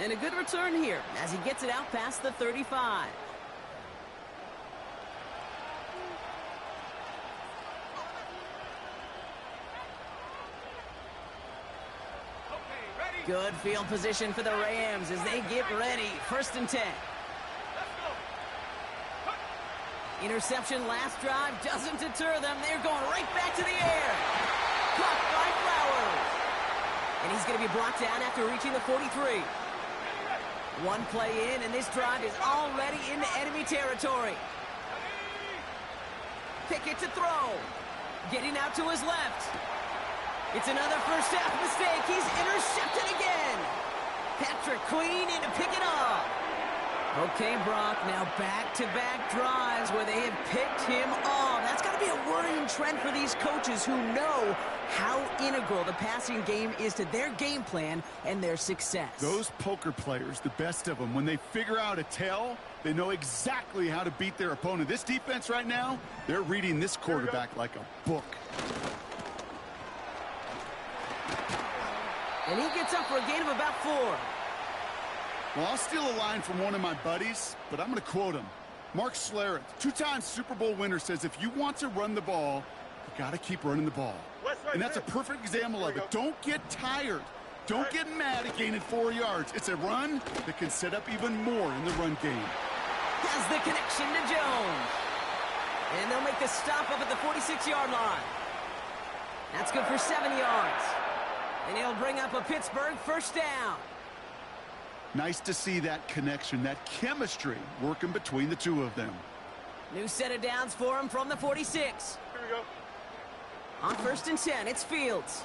And a good return here as he gets it out past the 35. Good field position for the Rams as they get ready. 1st and 10. Interception last drive doesn't deter them. They're going right back to the air. Caught by Flowers. And he's going to be brought down after reaching the 43. One play in, and this drive is already into enemy territory. Pickett to throw. Getting out to his left. It's another first half mistake. He's intercepted again. Patrick Queen in to pick it off. Okay, Brock, now back-to-back drives where they have picked him off. That's got to be a worrying trend for these coaches who know how integral the passing game is to their game plan and their success. Those poker players, the best of them, when they figure out a tell, they know exactly how to beat their opponent. This defense right now, they're reading this quarterback like a book. And he gets up for a gain of about 4. Well, I'll steal a line from one of my buddies, but I'm going to quote him. Mark Schlereth, 2-time Super Bowl winner, says if you want to run the ball, you got to keep running the ball. And that's a perfect example of it. Don't get tired. Don't get mad at gaining 4 yards. It's a run that can set up even more in the run game. Has the connection to Jones. And they'll make the stop up at the 46-yard line. That's good for 7 yards. And he'll bring up a Pittsburgh first down. Nice to see that connection, that chemistry working between the two of them. New set of downs for him from the 46. Here we go. On 1st and 10, it's Fields.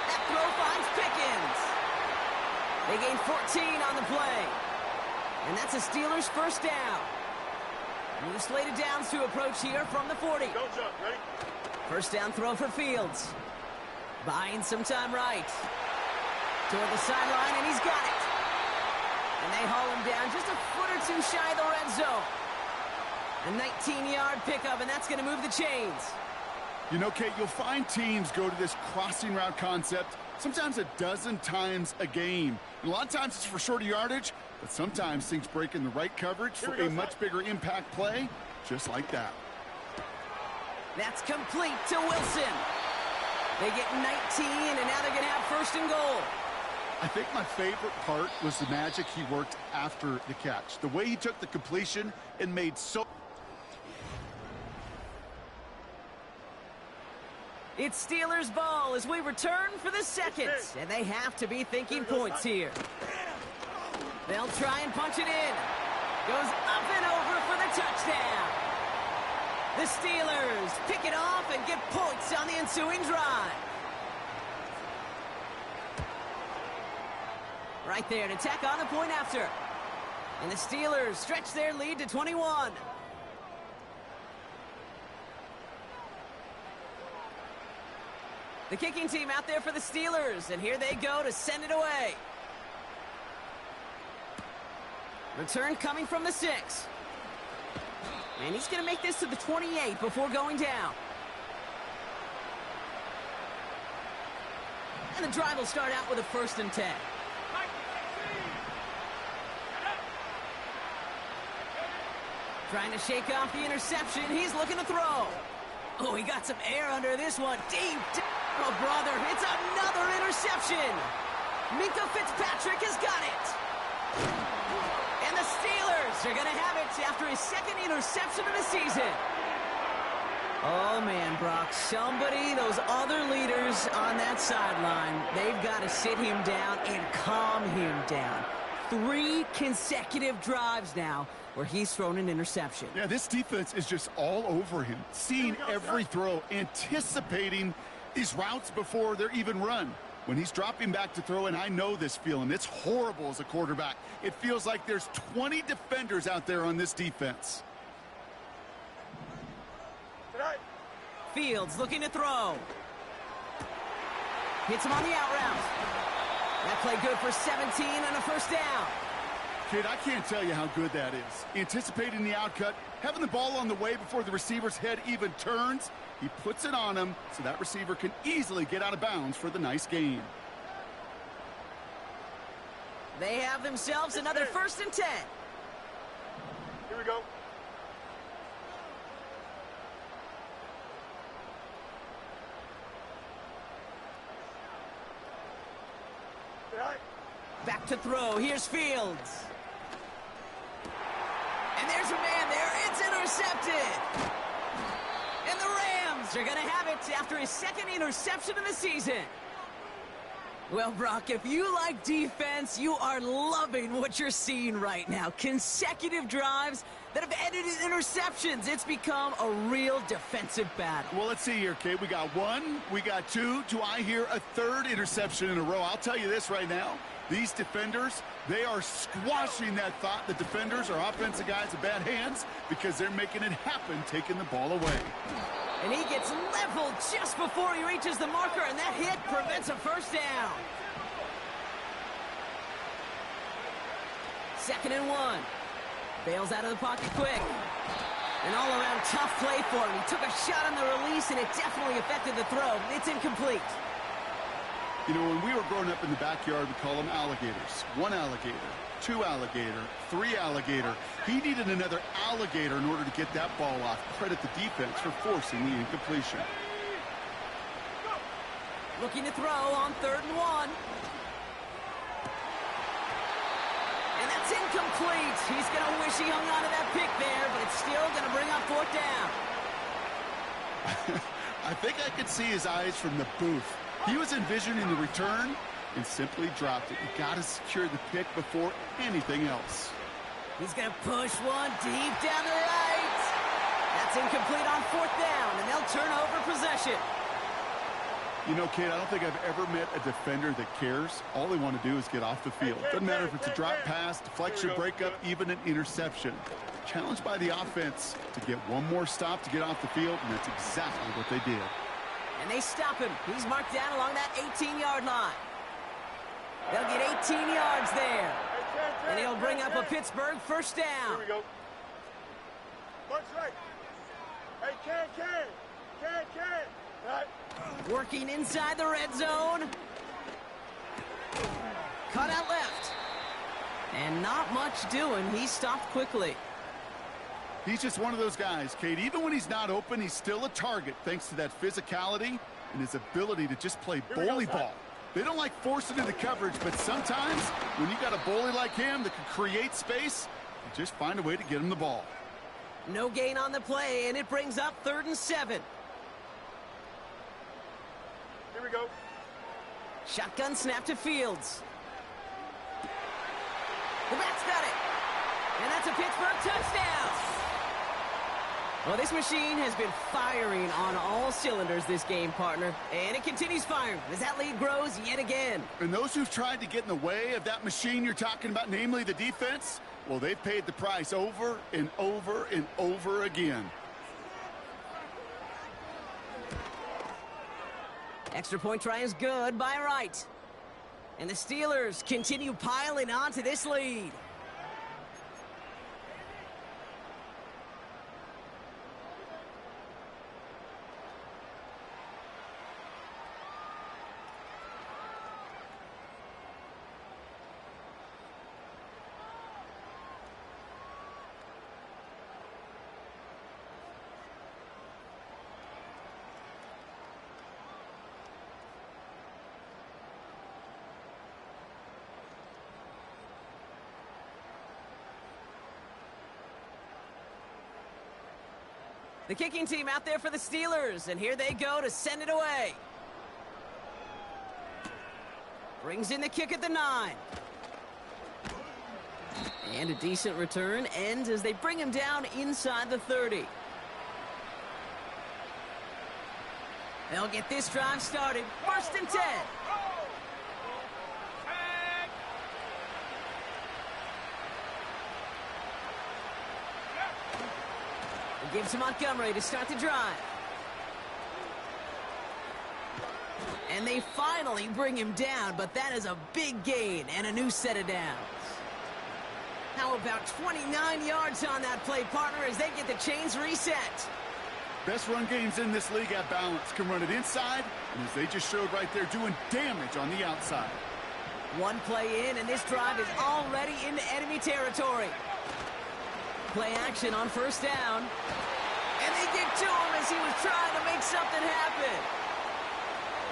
That throw finds Pickens. They gain 14 on the play. And that's a Steelers first down. New slate of downs to approach here from the 40. Don't jump. Ready? First down throw for Fields. Buying some time right. Toward the sideline, and he's got it. And they haul him down just a foot or two shy of the red zone. A 19-yard pickup, and that's going to move the chains. You know, Kate, you'll find teams go to this crossing route concept sometimes a dozen times a game. And a lot of times it's for shorter yardage, but sometimes things break in the right coverage for a much bigger impact play, just like that. That's complete to Wilson. They get 19, and now they're going to have 1st and goal. I think my favorite part was the magic he worked after the catch. The way he took the completion and made so... It's Steelers ball as we return for the second. And they have to be thinking points here. They'll try and punch it in. Goes up and over for the touchdown. The Steelers pick it off and get points on the ensuing drive. Right there to tack on the point after. And the Steelers stretch their lead to 21. The kicking team out there for the Steelers, and here they go to send it away. Return coming from the 6. And he's going to make this to the 28 before going down. And the drive will start out with a 1st and 10. Trying to shake off the interception. He's looking to throw. Oh, he got some air under this one. Deep. Oh, brother, it's another interception. Minka Fitzpatrick has got it. And the Steelers are going to have it after his 2nd interception of the season. Oh, man, Brock, somebody, those other leaders on that sideline, they've got to sit him down and calm him down. 3 consecutive drives now where he's thrown an interception. Yeah, this defense is just all over him, seeing every throw, anticipating these routes before they're even run. When he's dropping back to throw, and I know this feeling, it's horrible as a quarterback. It feels like there's 20 defenders out there on this defense. Fields looking to throw. Hits him on the out route. That play good for 17 and a first down. Kid, I can't tell you how good that is. Anticipating the outcut, having the ball on the way before the receiver's head even turns. He puts it on him so that receiver can easily get out of bounds for the nice gain. They have themselves another 1st and 10. Here we go. Back to throw. Here's Fields. And there's a man there. It's intercepted. And the Rams are going to have it after his 2nd interception of the season. Well, Brock, if you like defense, you are loving what you're seeing right now. Consecutive drives that have ended in interceptions. It's become a real defensive battle. Well, let's see here, Kate. We got one, we got two. Do I hear a third interception in a row? I'll tell you this right now. These defenders, they are squashing that thought. The defenders are offensive guys with bad hands because they're making it happen, taking the ball away. And he gets leveled just before he reaches the marker, and that hit prevents a first down. 2nd and 1. Bails out of the pocket quick. An all-around tough play for him. He took a shot on the release, and it definitely affected the throw. It's incomplete. You know, when we were growing up in the backyard, we call them alligators. 1 alligator, 2 alligator, 3 alligator. He needed another alligator in order to get that ball off. Credit the defense for forcing the incompletion. Looking to throw on 3rd and 1. And that's incomplete. He's going to wish he hung on to that pick there, but it's still going to bring up 4th down. I think I could see his eyes from the booth. He was envisioning the return and simply dropped it. You got to secure the pick before anything else. He's going to push one deep down the right. That's incomplete on 4th down, and they'll turn over possession. You know, Kate, I don't think I've ever met a defender that cares. All they want to do is get off the field. Doesn't matter if it's a drop pass, deflection, breakup, even an interception. Challenged by the offense to get one more stop to get off the field, and that's exactly what they did. And they stop him. He's marked down along that 18-yard line. They'll get 18 yards there. And he'll bring up a Pittsburgh first down. Here we go. Bunch right. Hey, can. Right. Working inside the red zone. Cut out left. And not much doing. He stopped quickly. He's just one of those guys, Kate. Even when he's not open, he's still a target thanks to that physicality and his ability to just play bully ball. They don't like forcing into coverage, but sometimes when you got a bully like him that can create space, you just find a way to get him the ball. No gain on the play, and it brings up 3rd and 7. Here we go. Shotgun snap to Fields. The back's got it. And that's a Pittsburgh touchdown. Well, this machine has been firing on all cylinders this game, partner. And it continues firing as that lead grows yet again. And those who've tried to get in the way of that machine you're talking about, namely the defense, well, they've paid the price over and over and over again. Extra point try is good by Wright. And the Steelers continue piling on to this lead. The kicking team out there for the Steelers, and here they go to send it away. Brings in the kick at the 9. And a decent return ends as they bring him down inside the 30. They'll get this drive started. 1st and 10. Gives to Montgomery to start the drive. And they finally bring him down, but that is a big gain and a new set of downs. How about 29 yards on that play, partner, as they get the chains reset? Best run games in this league at balance. Can run it inside, and as they just showed right there, doing damage on the outside. One play in, and this drive is already into enemy territory. Play action on 1st down. And they get to him as he was trying to make something happen.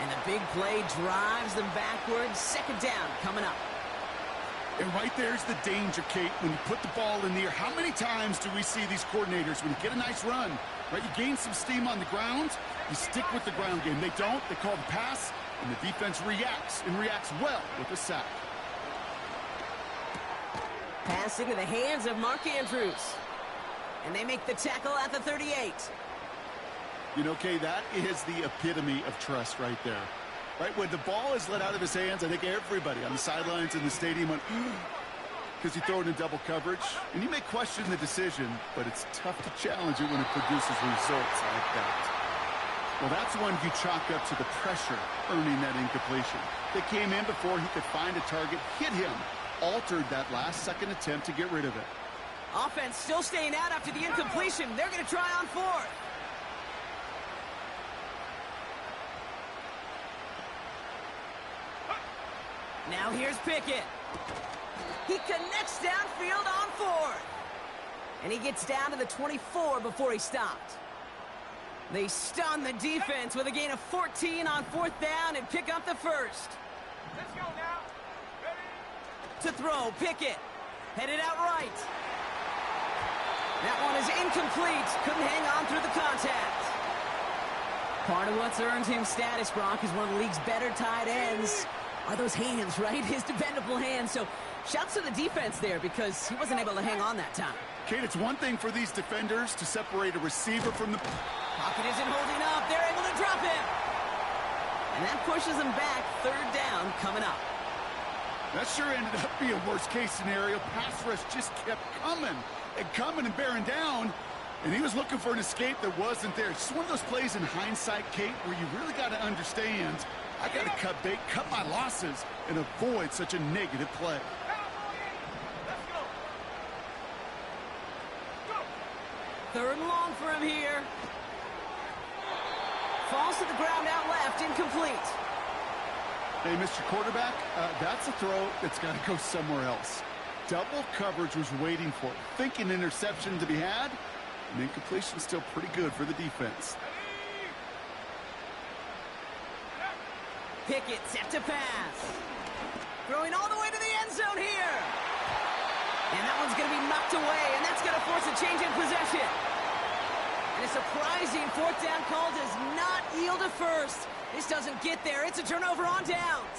And the big play drives them backwards. 2nd down coming up. And right there's the danger, Kate, when you put the ball in the air. How many times do we see these coordinators, when you get a nice run, right, you gain some steam on the ground, you stick with the ground game. They don't. They call the pass. And the defense reacts, and reacts well with a sack. Pass into the hands of Mark Andrews. And they make the tackle at the 38. You know, Kay, that is the epitome of trust right there. Right, when the ball is let out of his hands, I think everybody on the sidelines in the stadium went, because you throw it in double coverage. And you may question the decision, but it's tough to challenge it when it produces results like that. Well, that's one you chalk up to the pressure earning that incompletion. They came in before he could find a target, hit him, altered that last-second attempt to get rid of it. Offense still staying out after the incompletion. They're going to try on fourth. Now here's Pickett. He connects downfield on fourth. And he gets down to the 24 before he stopped. They stun the defense with a gain of 14 on fourth down and pick up the first. Let's go now. Ready? To throw, Pickett. Headed out right. That one is incomplete. Couldn't hang on through the contact. Part of what's earned him status, Brock, is one of the league's better tight ends. Are those hands, right? His dependable hands. So shouts to the defense there because he wasn't able to hang on that time. Kate, it's one thing for these defenders to separate a receiver from the... Pocket isn't holding up. They're able to drop him. And that pushes him back. Third down coming up. That sure ended up being a worst-case scenario. Pass rush just kept coming and bearing down. And he was looking for an escape that wasn't there. It's just one of those plays in hindsight, Kate, where you really got to understand, I got to cut bait, cut my losses, and avoid such a negative play. Let's go. Go. Third and long for him here. Falls to the ground out left, incomplete. Hey, Mr. Quarterback, that's a throw that's got to go somewhere else. Double coverage was waiting for it. Thinking interception to be had, and incompletion still pretty good for the defense. Pickett set to pass. Throwing all the way to the end zone here. And that one's going to be knocked away, and that's going to force a change in possession. And a surprising fourth down call does not yield a first. This doesn't get there. It's a turnover on downs.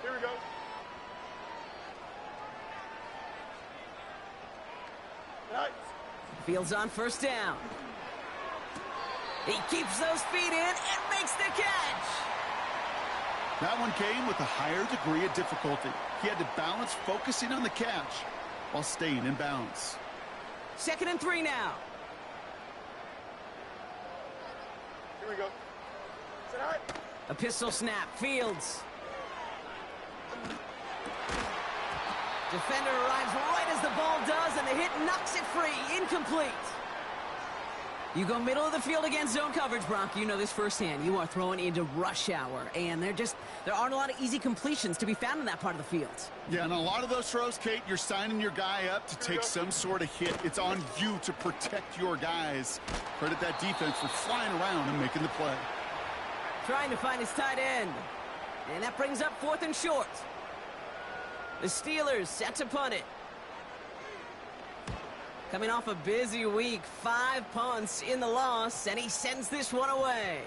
Here we go. Nice. Fields on first down. He keeps those feet in and makes the catch. That one came with a higher degree of difficulty. He had to balance focusing on the catch while staying in bounds. 2nd and 3 now. Here we go. Sit high. A pistol snap. Fields. Defender arrives right as the ball does, and the hit knocks it free. Incomplete. You go middle of the field against zone coverage, Brock. You know this firsthand. You are throwing into rush hour, and there aren't a lot of easy completions to be found in that part of the field. Yeah, and a lot of those throws, Kate, you're signing your guy up to take some sort of hit. It's on you to protect your guys. Credit that defense for flying around and making the play. Trying to find his tight end. And that brings up 4th and short. The Steelers set to punt it. Coming off a busy week, 5 punts in the loss, and he sends this one away.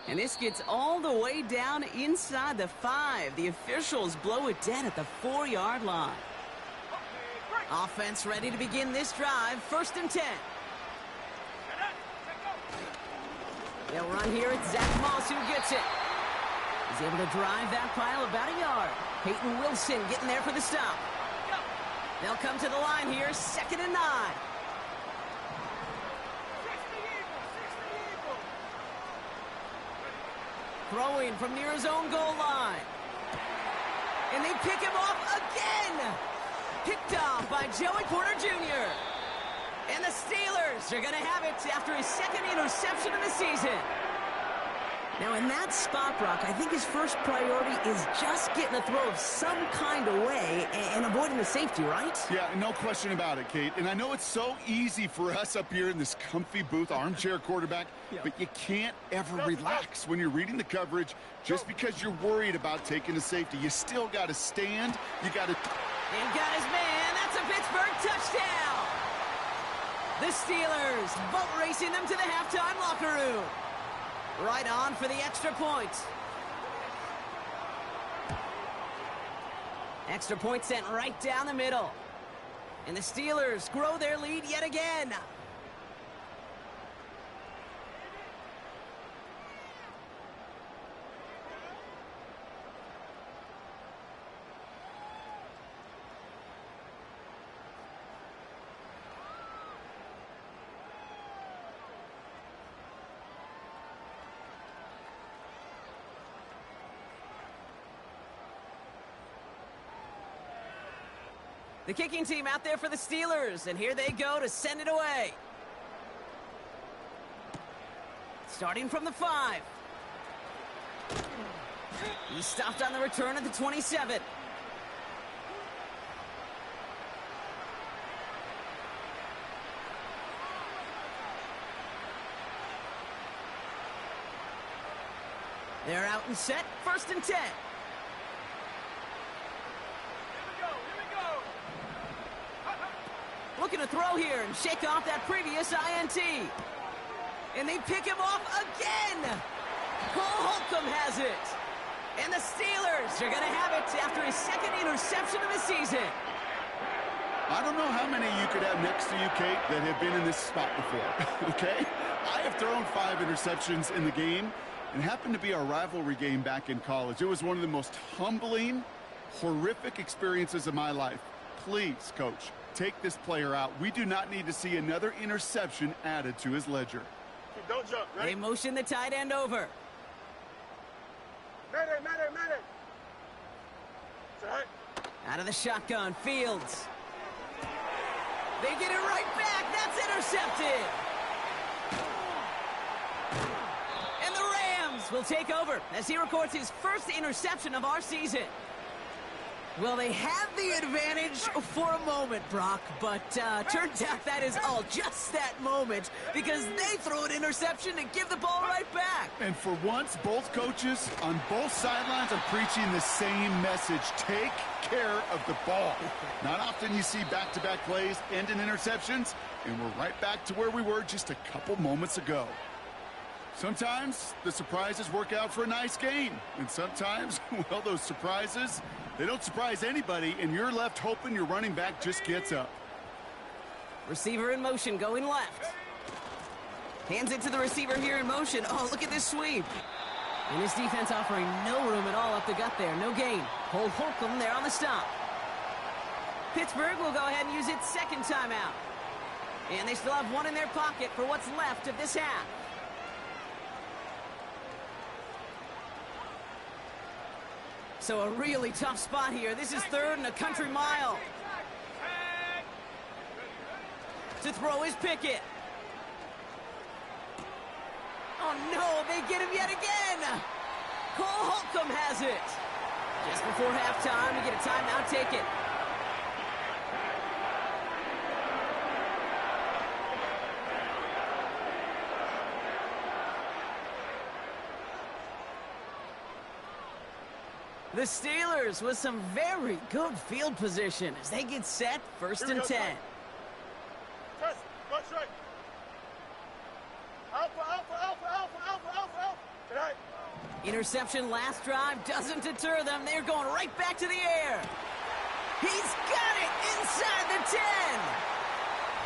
And this gets all the way down inside the 5. The officials blow it dead at the 4-yard line. Offense ready to begin this drive. 1st and 10. They'll run here. It's Zach Moss who gets it. He's able to drive that pile about a yard. Peyton Wilson getting there for the stop. They'll come to the line here. 2nd and 9. Throwing from near his own goal line. And they pick him off again. Picked off by Joey Porter Jr. And the Steelers are going to have it after his 2nd interception of the season. Now, in that spot, Brock, I think his first priority is just getting a throw of some kind of way and avoiding the safety, right? Yeah, no question about it, Kate. And I know it's so easy for us up here in this comfy booth, armchair quarterback, but you can't ever relax when you're reading the coverage just because you're worried about taking a safety. You still got to stand. You got to... And got his man. That's a Pittsburgh touchdown. The Steelers boat racing them to the halftime locker room. Right on for the extra point. Extra point sent right down the middle. And the Steelers grow their lead yet again. The kicking team out there for the Steelers, and here they go to send it away. Starting from the 5. He stopped on the return at the 27. They're out and set, 1st and 10. Looking to throw here and shake off that previous INT. And they pick him off again. Cole Holcomb has it. And the Steelers are going to have it after his 2nd interception of the season. I don't know how many you could have next to you, Kate, that have been in this spot before, okay? I have thrown 5 interceptions in the game, and happened to be our rivalry game back in college. It was one of the most humbling, horrific experiences of my life. Please, Coach, take this player out. We do not need to see another interception added to his ledger. Don't jump, right? They motion the tight end over. Madden. It's all right. Out of the shotgun, Fields. They get it right back. That's intercepted. And the Rams will take over as he records his 1st interception of our season. Well, they have the advantage for a moment, Brock, but turns out that is all just that moment because they throw an interception to give the ball right back. And for once, both coaches on both sidelines are preaching the same message. Take care of the ball. Not often you see back-to-back plays end in interceptions, and we're right back to where we were just a couple moments ago. Sometimes the surprises work out for a nice game, and sometimes, well, those surprises, they don't surprise anybody, and you're left hoping your running back just gets up. Receiver in motion, going left. Hands it to the receiver here in motion. Oh, look at this sweep. And this defense offering no room at all up the gut there. No gain. Hold Holcomb there on the stop. Pittsburgh will go ahead and use its 2nd timeout. And they still have 1 in their pocket for what's left of this half. So a really tough spot here. This is 3rd and a country mile. To throw is Pickett. Oh no, they get him yet again. Cole Holcomb has it. Just before halftime, we get a timeout, take it. The Steelers with some very good field position as they get set, 1st and 10. Press, watch right. Alpha. Tonight. Interception last drive doesn't deter them. They're going right back to the air. He's got it inside the 10.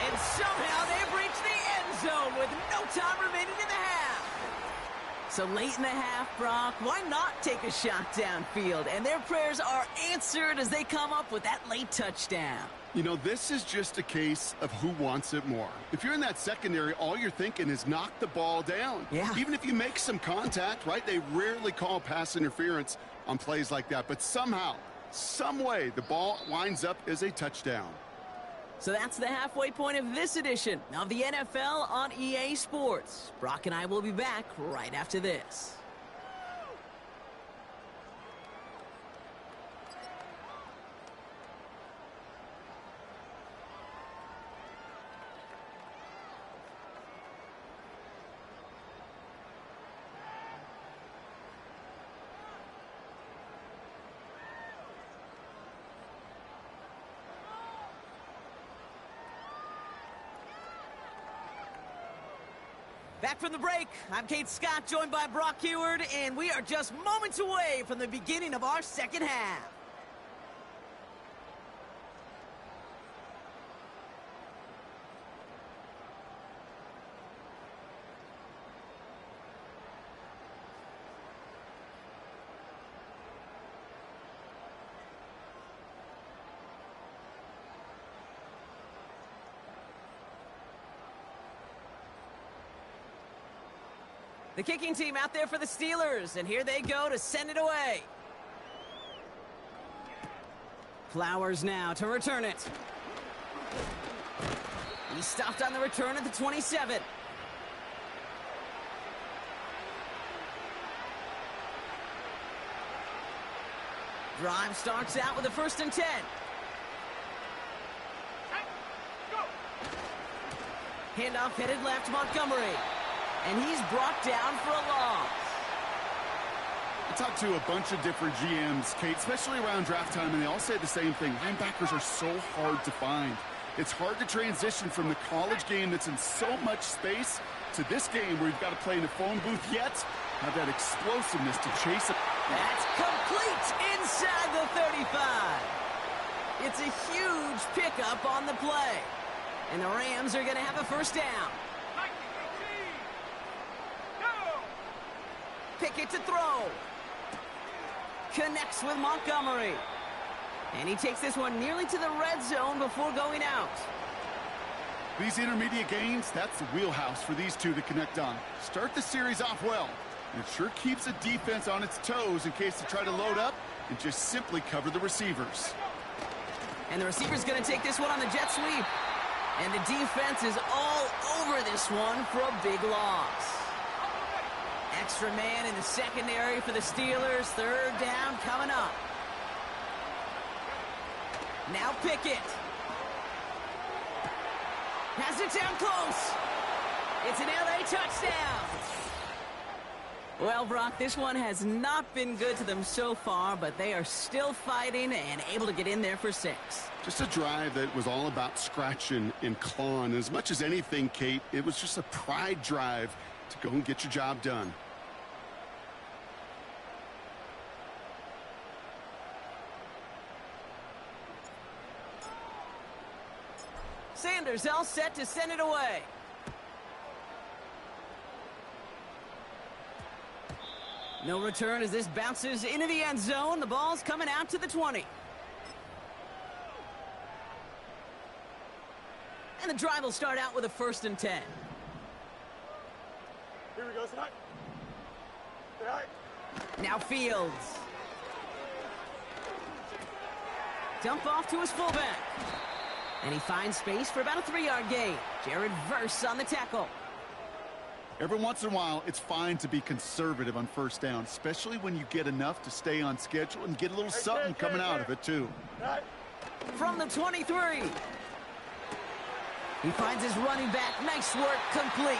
And somehow they've reached the end zone with no time remaining in the half. So late in the half, Brock, why not take a shot downfield? And their prayers are answered as they come up with that late touchdown. You know, this is just a case of who wants it more. If you're in that secondary, all you're thinking is knock the ball down. Yeah. Even if you make some contact, right? They rarely call pass interference on plays like that. But somehow, some way, the ball winds up as a touchdown. So that's the halfway point of this edition of the NFL on EA Sports. Brock and I will be back right after this. Back from the break, I'm Kate Scott, joined by Brock Heward, and we are just moments away from the beginning of our second half. The kicking team out there for the Steelers, and here they go to send it away. Flowers now to return it. He stopped on the return at the 27. Drive starts out with a 1st and 10. Handoff headed left to Montgomery. And he's brought down for a loss. I talked to a bunch of different GMs, Kate, especially around draft time, and they all say the same thing. Linebackers are so hard to find. It's hard to transition from the college game that's in so much space to this game where you've got to play in a phone booth yet have that explosiveness to chase it. That's complete inside the 35. It's a huge pickup on the play. And the Rams are going to have a 1st down. Pickett to throw. Connects with Montgomery. And he takes this one nearly to the red zone before going out. These intermediate gains, that's the wheelhouse for these two to connect on. Start the series off well. And it sure keeps the defense on its toes in case they try to load up and just simply cover the receivers. And the receiver's going to take this one on the jet sweep. And the defense is all over this one for a big loss. Extra man in the secondary for the Steelers. 3rd down coming up. Now Pickett. Has it down close. It's an LA touchdown. Well, Brock, this one has not been good to them so far, but they are still fighting and able to get in there for 6. Just a drive that was all about scratching and clawing. As much as anything, Kate, it was just a pride drive to go and get your job done. Sanders all set to send it away. No return as this bounces into the end zone. The ball's coming out to the 20. And the drive will start out with a 1st and 10. Here we go, tonight. Tonight. Now Fields. Dump off to his fullback. And he finds space for about a 3-yard gain. Jared Verse on the tackle. Every once in a while, it's fine to be conservative on 1st down, especially when you get enough to stay on schedule and get a little something coming out of it, too. From the 23. He finds his running back. Nice work, complete.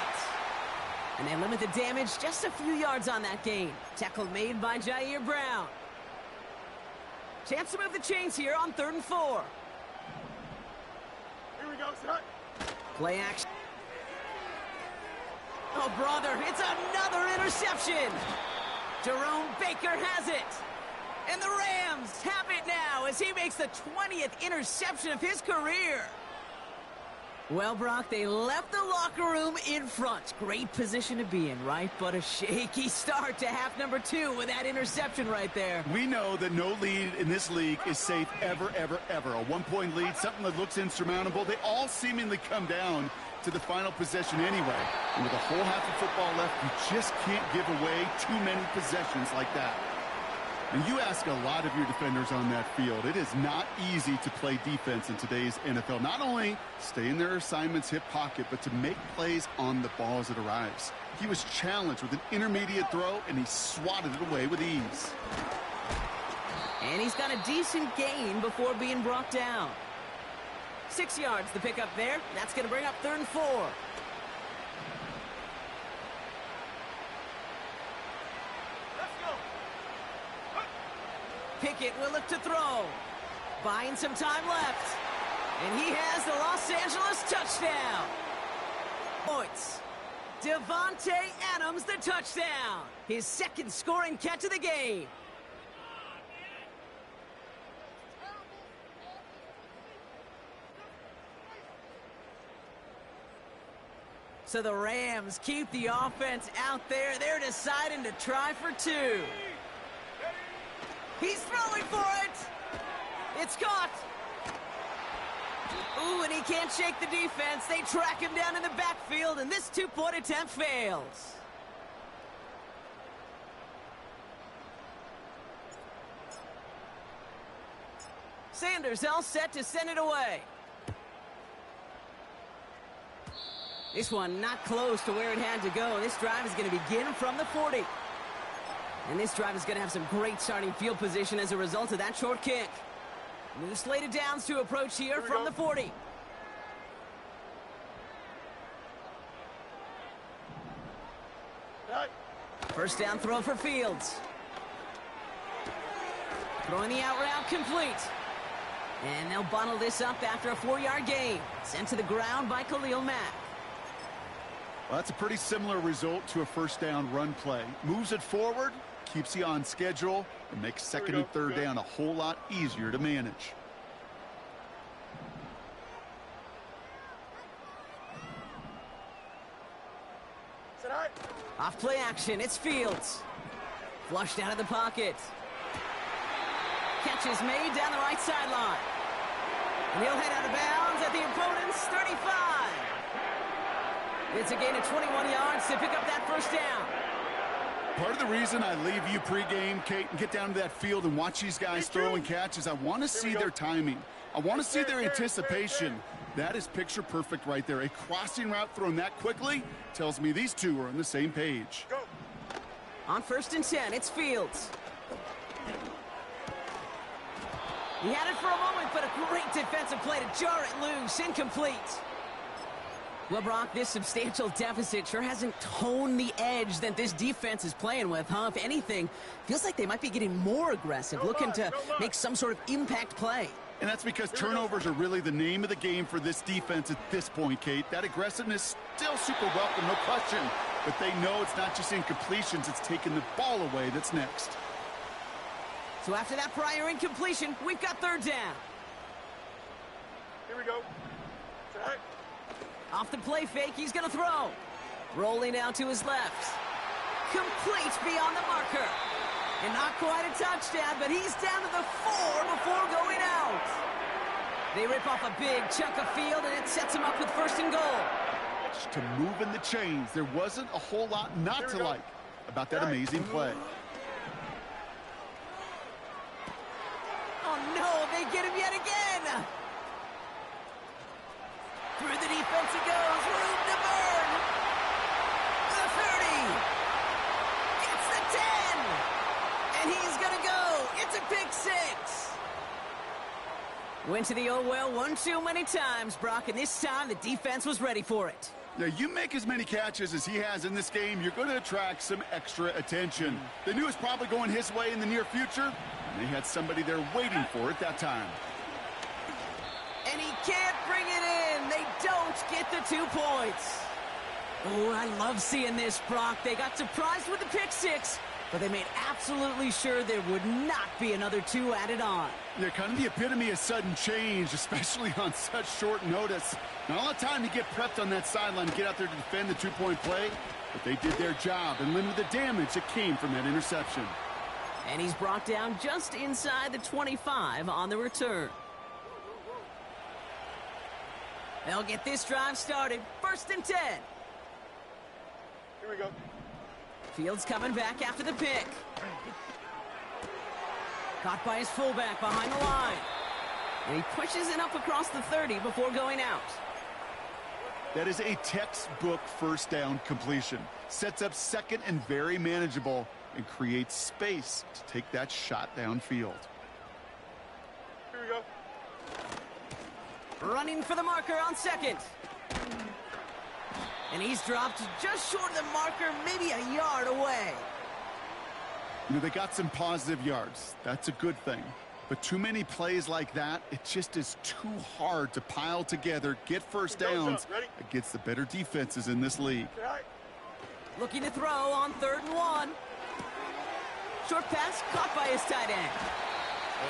And they limit the damage just a few yards on that gain. Tackle made by Jair Brown. Chance to move the chains here on 3rd and 4. Here we go, son. Play action. Oh, brother, it's another interception. Jerome Baker has it. And the Rams have it now as he makes the 20th interception of his career. Well, Brock, they left the locker room in front. Great position to be in, right? But a shaky start to half number 2 with that interception right there. We know that no lead in this league is safe ever, ever, ever. A 1-point lead, something that looks insurmountable. They all seemingly come down to the final possession anyway. And with a whole half of football left, you just can't give away too many possessions like that. And you ask a lot of your defenders on that field. It is not easy to play defense in today's NFL. Not only stay in their assignment's hip pocket, but to make plays on the ball as it arrives. He was challenged with an intermediate throw, and he swatted it away with ease. And he's got a decent gain before being brought down. 6 yards the pickup there. That's going to bring up 3rd and 4. Pickett will look to throw. Buying some time left. And he has the Los Angeles touchdown. Points. Devontae Adams, the touchdown. His second scoring catch of the game. So the Rams keep the offense out there. They're deciding to try for two. He's throwing for it. It's caught. Ooh, and he can't shake the defense. They track him down in the backfield, and this two-point attempt fails. Sanders all set to send it away. This one not close to where it had to go. This drive is going to begin from the 40. And this drive is going to have some great starting field position as a result of that short kick. New slated downs to approach here from the 40. First down throw for Fields. Throwing the out route complete. And they'll bundle this up after a 4-yard gain. Sent to the ground by Khalil Mack. Well, that's a pretty similar result to a first down run play. Moves it forward, keeps you on schedule, and makes second and third down a whole lot easier to manage. Off play action, it's Fields. Flushed out of the pocket. Catch is made down the right sideline. And he'll head out of bounds at the opponent's 35. It's a gain of 21 yards to pick up that first down. Part of the reason I leave you pregame, Kate, and get down to that field and watch these guys throw and catch is I want to see their timing. I want to see their anticipation. That is picture perfect right there. A crossing route thrown that quickly tells me these two are on the same page. On first and 10, it's Fields. He had it for a moment, but a great defensive play to jar it loose. Incomplete. Well, Brock, this substantial deficit sure hasn't toned the edge that this defense is playing with, huh? If anything, feels like they might be getting more aggressive, looking to make some sort of impact play. And that's because turnovers are really the name of the game for this defense at this point, Kate. That aggressiveness still super welcome, no question. But they know it's not just incompletions, it's taking the ball away that's next. So after that prior incompletion, we've got third down. Here we go. Set. Off the play fake, he's going to throw. Rolling out to his left. Complete beyond the marker. And not quite a touchdown, but he's down to the 4 before going out. They rip off a big chunk of field, and it sets him up with first and goal. To move in the chains, there wasn't a whole lot not to like about that amazing play. Oh, no, they get him yet again. Through the defense he goes, room to burn. The 30. It's the 10. And he's going to go. It's a pick six. Went to the oh well one too many times, Brock, and this time the defense was ready for it. Now, you make as many catches as he has in this game, you're going to attract some extra attention. They knew it was probably going his way in the near future, and they had somebody there waiting for it that time. And he can't bring it in. They don't get the 2 points. Oh, I love seeing this, Brock. They got surprised with the pick six, but they made absolutely sure there would not be another 2 added on. Yeah, kind of the epitome of sudden change, especially on such short notice. Not a lot of time to get prepped on that sideline to get out there to defend the 2-point play, but they did their job and limited the damage that came from that interception. And he's brought down just inside the 25 on the return. They'll get this drive started. First and 10. Here we go. Fields coming back after the pick. Caught by his fullback behind the line. And he pushes it up across the 30 before going out. That is a textbook first down completion. Sets up second and very manageable and creates space to take that shot downfield. Here we go. Running for the marker on second. And he's dropped just short of the marker, maybe a yard away. You know, they got some positive yards. That's a good thing. But too many plays like that, it just is too hard to pile together, get first downs against the better defenses in this league. Looking to throw on 3rd and 1. Short pass caught by his tight end.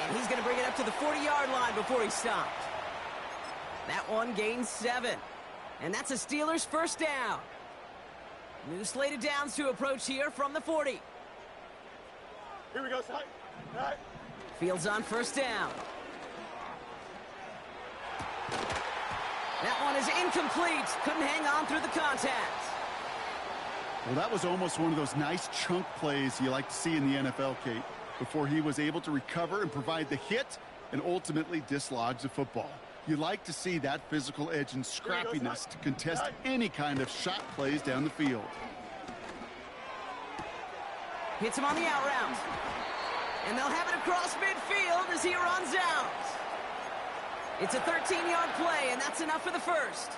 And he's going to bring it up to the 40-yard line before he stopped. That one gains 7. And that's a Steelers first down. New slate of downs to approach here from the 40. Here we go, son. All right. Fields on first down. That one is incomplete. Couldn't hang on through the contact. Well, that was almost one of those nice chunk plays you like to see in the NFL, Kate, before he was able to recover and provide the hit and ultimately dislodge the football. You like to see that physical edge and scrappiness to contest any kind of shot plays down the field. Hits him on the out route. And they'll have it across midfield as he runs out. It's a 13-yard play, and that's enough for the first.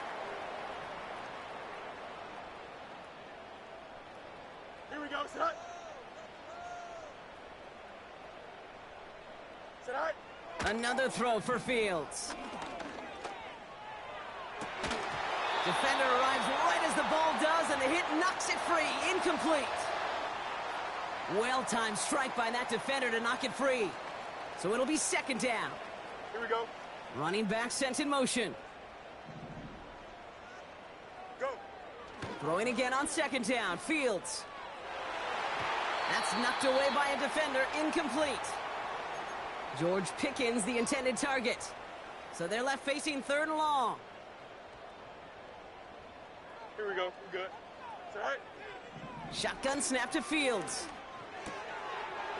Here we go, son. Sit high. Another throw for Fields. Defender arrives right as the ball does, and the hit knocks it free. Incomplete. Well-timed strike by that defender to knock it free. So it'll be 2nd down. Here we go. Running back sent in motion. Go. Throwing again on 2nd down. Fields. That's knocked away by a defender. Incomplete. George Pickens, the intended target. So they're left facing 3rd and long. Here we go. We're good. Sit high. Shotgun snap to Fields.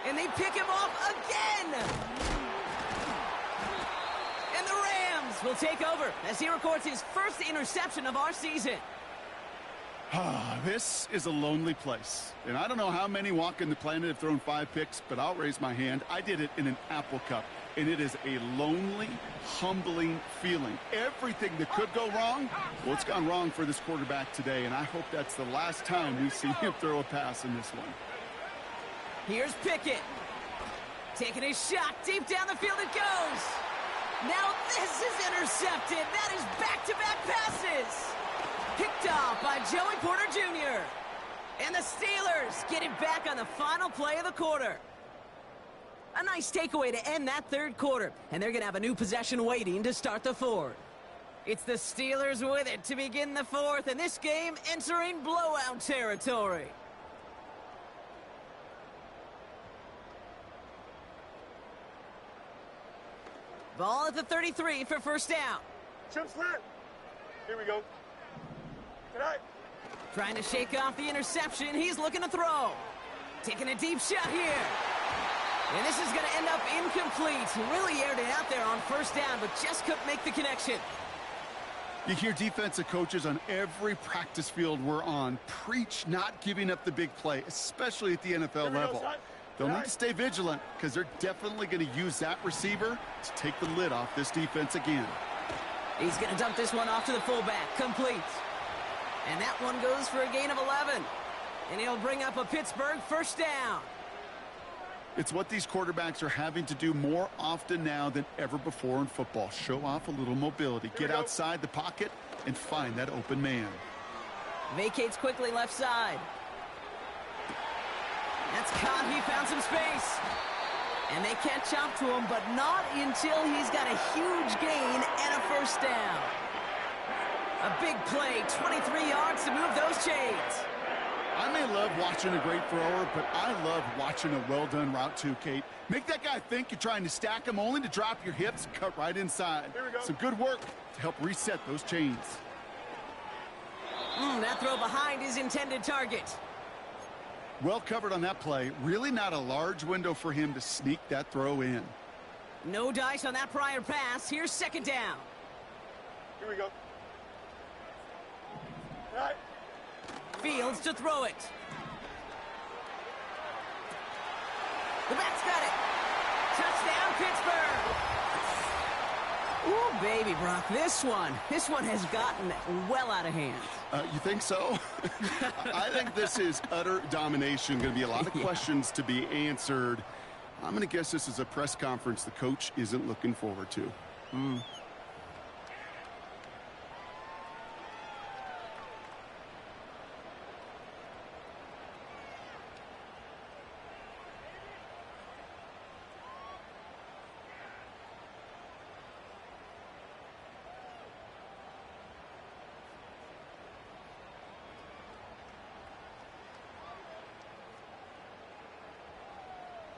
And they pick him off again! And the Rams will take over as he records his first interception of our season. This is a lonely place. And I don't know how many walking the planet have thrown 5 picks, but I'll raise my hand. I did it in an Apple Cup. And it is a lonely, humbling feeling. Everything that could go wrong, well, it's gone wrong for this quarterback today. And I hope that's the last time we see him throw a pass in this one. Here's Pickett. Taking his shot. Deep down the field it goes. Now this is intercepted. That is back-to-back passes. Picked off by Joey Porter Jr. And the Steelers get it back on the final play of the quarter. A nice takeaway to end that 3rd quarter. And they're going to have a new possession waiting to start the 4th. It's the Steelers with it to begin the 4th. And this game entering blowout territory. Ball at the 33 for first down. Chip slant. Here we go. Sit high. Trying to shake off the interception. He's looking to throw. Taking a deep shot here. And this is going to end up incomplete. Really aired it out there on first down, but just couldn't make the connection. You hear defensive coaches on every practice field we're on preach not giving up the big play, especially at the NFL level. They'll need to stay vigilant because they're definitely going to use that receiver to take the lid off this defense again. He's going to dump this one off to the fullback. Complete. And that one goes for a gain of 11. And he'll bring up a Pittsburgh first down. It's what these quarterbacks are having to do more often now than ever before in football. Show off a little mobility. Get outside the pocket and find that open man. Vacates quickly left side. That's caught. He found some space. And they catch up to him, but not until he's got a huge gain and a first down. A big play, 23 yards to move those chains. I may love watching a great thrower, but I love watching a well-done route too, Kate. Make that guy think you're trying to stack him only to drop your hips and cut right inside. Here we go. Some good work to help reset those chains. That throw behind his intended target. Well covered on that play. Really not a large window for him to sneak that throw in. No dice on that prior pass. Here's second down. Here we go. All right. Fields to throw it. The back's got it. Touchdown, Pittsburgh. Ooh, baby, Brock. This one has gotten well out of hand. You think so? I think this is utter domination. Going to be a lot of questions to be answered. I'm going to guess this is a press conference the coach isn't looking forward to.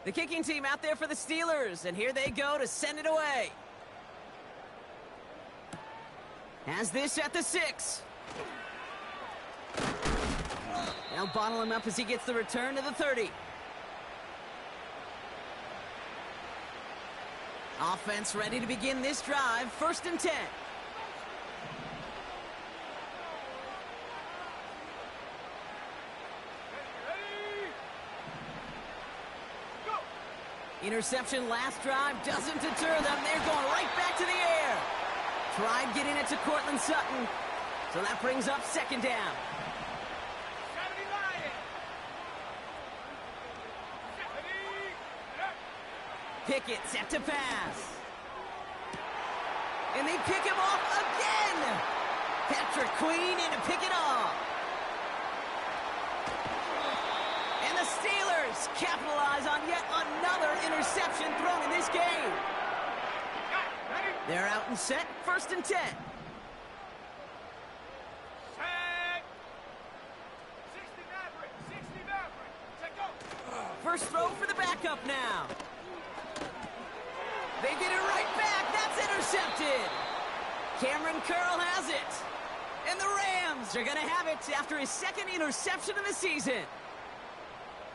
The kicking team out there for the Steelers, and here they go to send it away. Has this at the 6. They'll bottle him up as he gets the return to the 30. Offense ready to begin this drive. 1st and 10. Interception last drive doesn't deter them. They're going right back to the air. Tried getting it to Cortland Sutton. So that brings up 2nd down. Pickett set to pass. And they pick him off again. Patrick Queen in to pick it off. And the Steelers capitalize on yet another interception thrown in this game. They're out and set. 1st and 10. First throw for the backup now. They get it right back. That's intercepted. Cameron Curl has it. And the Rams are going to have it after his 2nd interception of the season.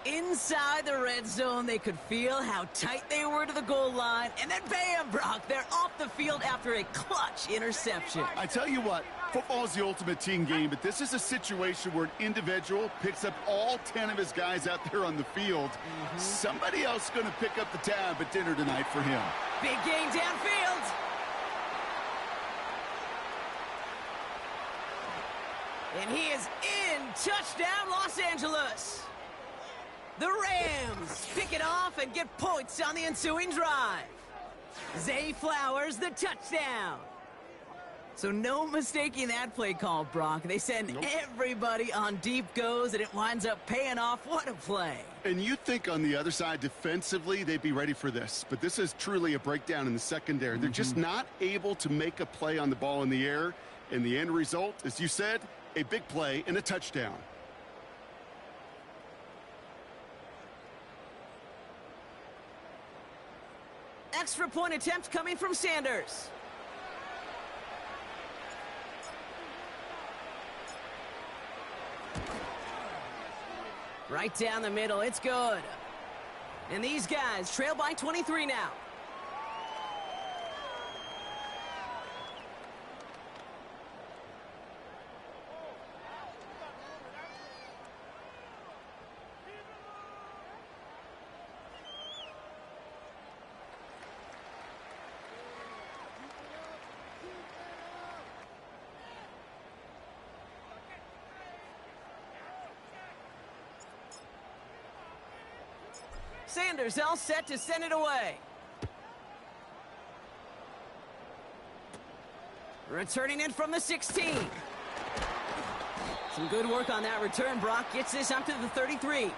Inside the red zone, they could feel how tight they were to the goal line. And then bam, Brock, they're off the field after a clutch interception. I tell you what, football is the ultimate team game, but this is a situation where an individual picks up all 10 of his guys out there on the field. Somebody else is going to pick up the tab at dinner tonight for him. Big gain downfield. And he is in. Touchdown, Los Angeles. The Rams pick it off and get points on the ensuing drive. Zay Flowers, the touchdown. So no mistaking that play call, Brock. They send everybody on deep goes, and it winds up paying off. What a play. And you think on the other side, defensively, they'd be ready for this. But this is truly a breakdown in the secondary. They're just not able to make a play on the ball in the air. And the end result, as you said, a big play and a touchdown. Extra point attempt coming from Sanders. Right down the middle, it's good. And these guys trail by 23 now. Sanders all set to send it away. Returning it from the 16. Some good work on that return. Brock gets this up to the 33.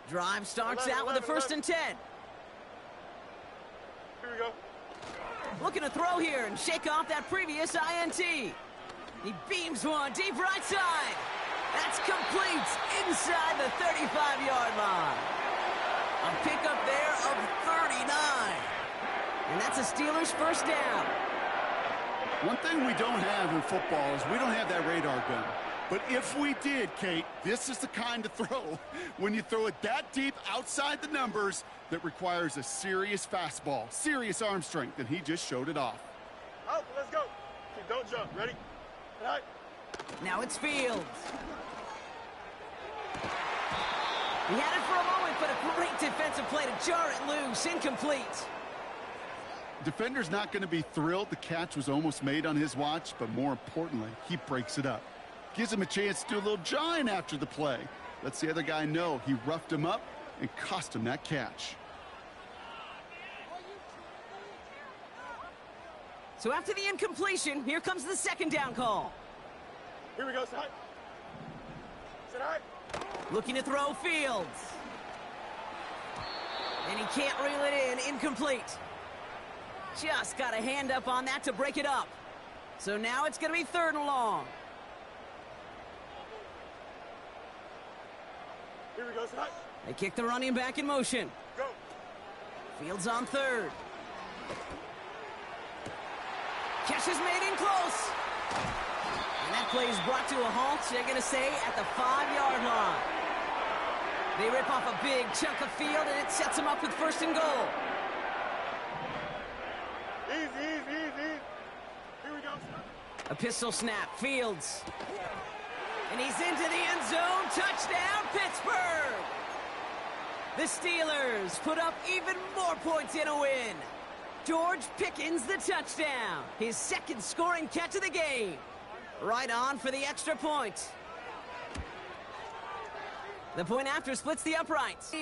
Drive starts out with a 1st and 10. Here we go. Looking to throw here and shake off that previous INT. He beams one deep right side. That's complete inside the 35-yard line. A pickup there of 39. And that's a Steelers 1st down. One thing we don't have in football is we don't have that radar gun. But if we did, Kate, this is the kind of throw, when you throw it that deep outside the numbers, that requires a serious fastball, serious arm strength, and he just showed it off. Out, let's go. Okay, don't jump. Ready? All right. Now it's Fields. He had it for a moment, but a great defensive play to jar it loose. Incomplete. Defender's not going to be thrilled the catch was almost made on his watch, but more importantly, he breaks it up. Gives him a chance to do a little jawing after the play. Lets the other guy know he roughed him up and cost him that catch. So after the incompletion, here comes the 2nd down call. Here we go, side. Sit high. Looking to throw Fields. And he can't reel it in. Incomplete. Just got a hand up on that to break it up. So now it's going to be 3rd and long. Here we go, son. They kick the running back in motion. Go. Fields on 3rd. Catch is made in close. And that play is brought to a halt, they're going to say, at the 5-yard line. They rip off a big chunk of field, and it sets them up with 1st and goal. Easy. Here we go, son. A pistol snap. Fields. And he's into the end zone. Touchdown, Pittsburgh! The Steelers put up even more points in a win. George Pickens the touchdown. His 2nd scoring catch of the game. Right on for the extra point. The point after splits the uprights.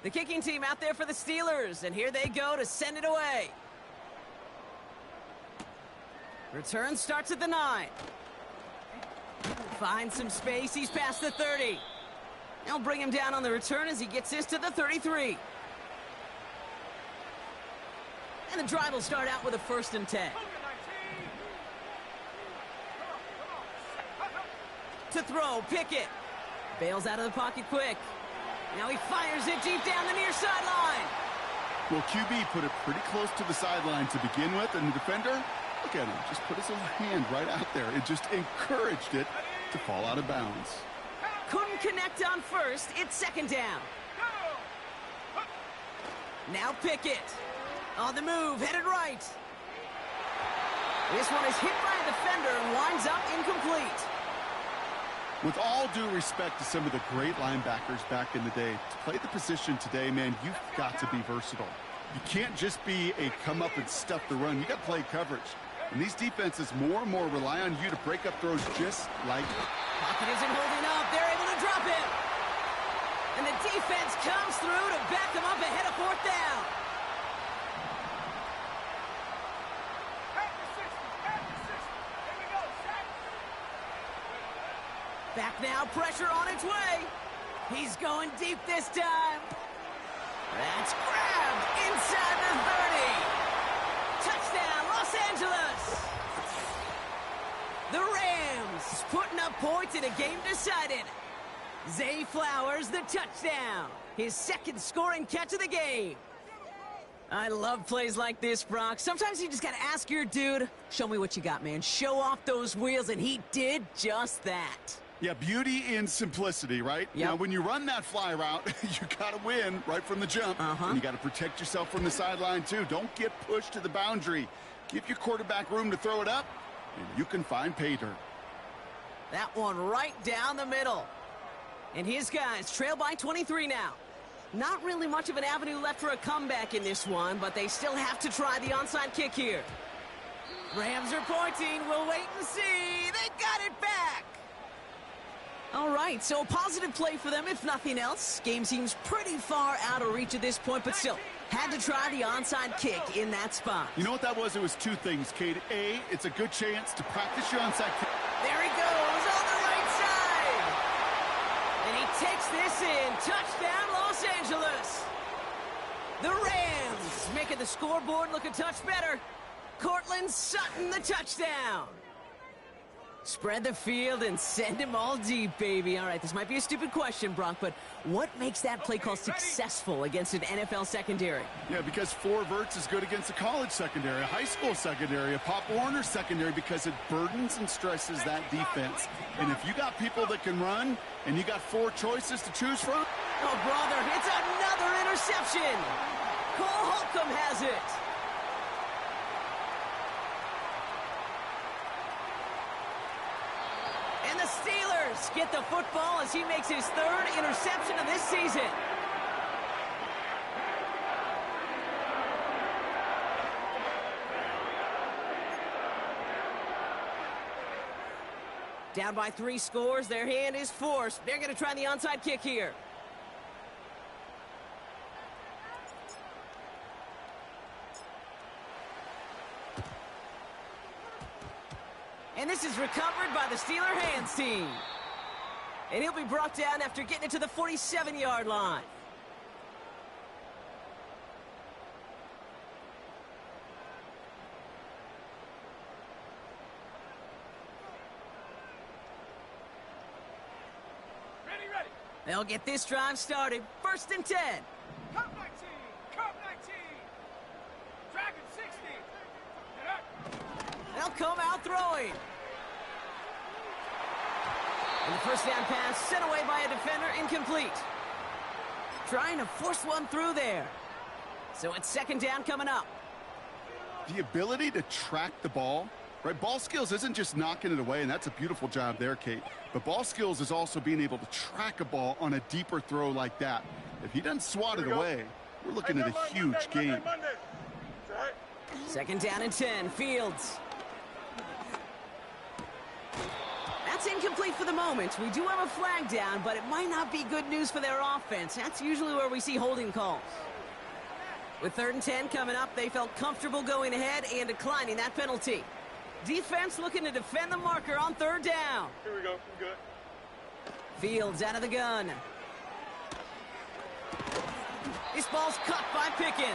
The kicking team out there for the Steelers, and here they go to send it away. Return starts at the 9. Finds some space, he's past the 30. They'll bring him down on the return as he gets this to the 33. And the drive will start out with a 1st and 10. To throw, Pickett. Bails out of the pocket quick. Now he fires it deep down the near sideline. Well, QB put it pretty close to the sideline to begin with, and the defender, look at him, just put his little hand right out there. It just encouraged it to fall out of bounds. Couldn't connect on 1st. It's 2nd down. Now Pickett. On the move, headed right. This one is hit by a defender and winds up incomplete. With all due respect to some of the great linebackers back in the day, to play the position today, man, you've got to be versatile. You can't just be a come up and stuff the run. You got to play coverage. And these defenses more and more rely on you to break up throws just like... Pocket isn't holding up. They're able to drop him. And the defense comes through to back him up ahead of 4th down. Back now, pressure on its way. He's going deep this time. That's grabbed inside the 30. Touchdown, Los Angeles. The Rams putting up points in a game decided. Zay Flowers, the touchdown. His 2nd scoring catch of the game. I love plays like this, Brock. Sometimes you just got to ask your dude, show me what you got, man. Show off those wheels, and he did just that. Yeah, beauty in simplicity, right? Yep. Now, when you run that fly route, you got to win right from the jump. And you got to protect yourself from the sideline, too. Don't get pushed to the boundary. Give your quarterback room to throw it up, and you can find pay dirt. That one right down the middle. And his guys trail by 23 now. Not really much of an avenue left for a comeback in this one, but they still have to try the onside kick here. Rams are pointing. We'll wait and see. They got it back. All right, so a positive play for them, if nothing else. Game seems pretty far out of reach at this point, but still, had to try the onside kick in that spot. You know what that was? It was 2 things, Kate. A, it's a good chance to practice your onside kick. There he goes on the right side. And he takes this in. Touchdown, Los Angeles. The Rams making the scoreboard look a touch better. Cortland Sutton, the touchdown. Spread the field and send him all deep, baby. All right, this might be a stupid question, Brock, but what makes that play call successful against an NFL secondary? Yeah, because 4 verts is good against a college secondary, a high school secondary, a Pop Warner secondary, because it burdens and stresses that defense. And if you got people that can run, and you got 4 choices to choose from... Oh, brother, it's another interception. Cole Holcomb has it. And the Steelers get the football as he makes his 3rd interception of this season. Down by 3 scores, their hand is forced. They're going to try the onside kick here. And this is recovered by the Steeler hands team. And he'll be brought down after getting it to the 47-yard line. Ready. They'll get this drive started. 1st and 10. Cup 19. Cup 19. Dragon 60. Get up. They'll come out throwing. And the first down pass sent away by a defender, incomplete. Trying to force one through there. So it's 2nd down coming up. The ability to track the ball, right? Ball skills isn't just knocking it away, and that's a beautiful job there, Kate. But ball skills is also being able to track a ball on a deeper throw like that. If he doesn't swat it away, we're looking at a huge game. Right. 2nd down and 10, Fields. That's incomplete for the moment. We do have a flag down, but it might not be good news for their offense. That's usually where we see holding calls. With 3rd and 10 coming up, they felt comfortable going ahead and declining that penalty. Defense looking to defend the marker on 3rd down. Here we go. We're good. Fields out of the gun. This ball's cut by Pickens.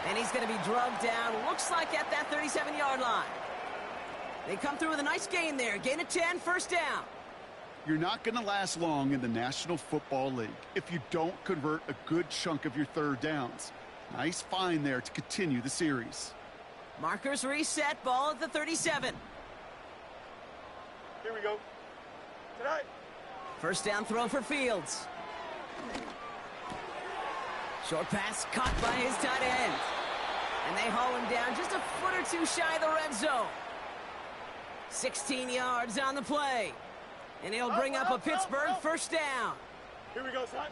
And he's going to be drugged down, looks like at that 37-yard line. They come through with a nice gain there. Gain of 10, 1st down. You're not going to last long in the National Football League if you don't convert a good chunk of your 3rd downs. Nice find there to continue the series. Markers reset, ball at the 37. Here we go. Tonight. 1st down throw for Fields. Short pass caught by his tight end. And they haul him down just a foot or 2 shy of the red zone. 16 yards on the play. And he'll bring up a Pittsburgh 1st down. Here we go, son.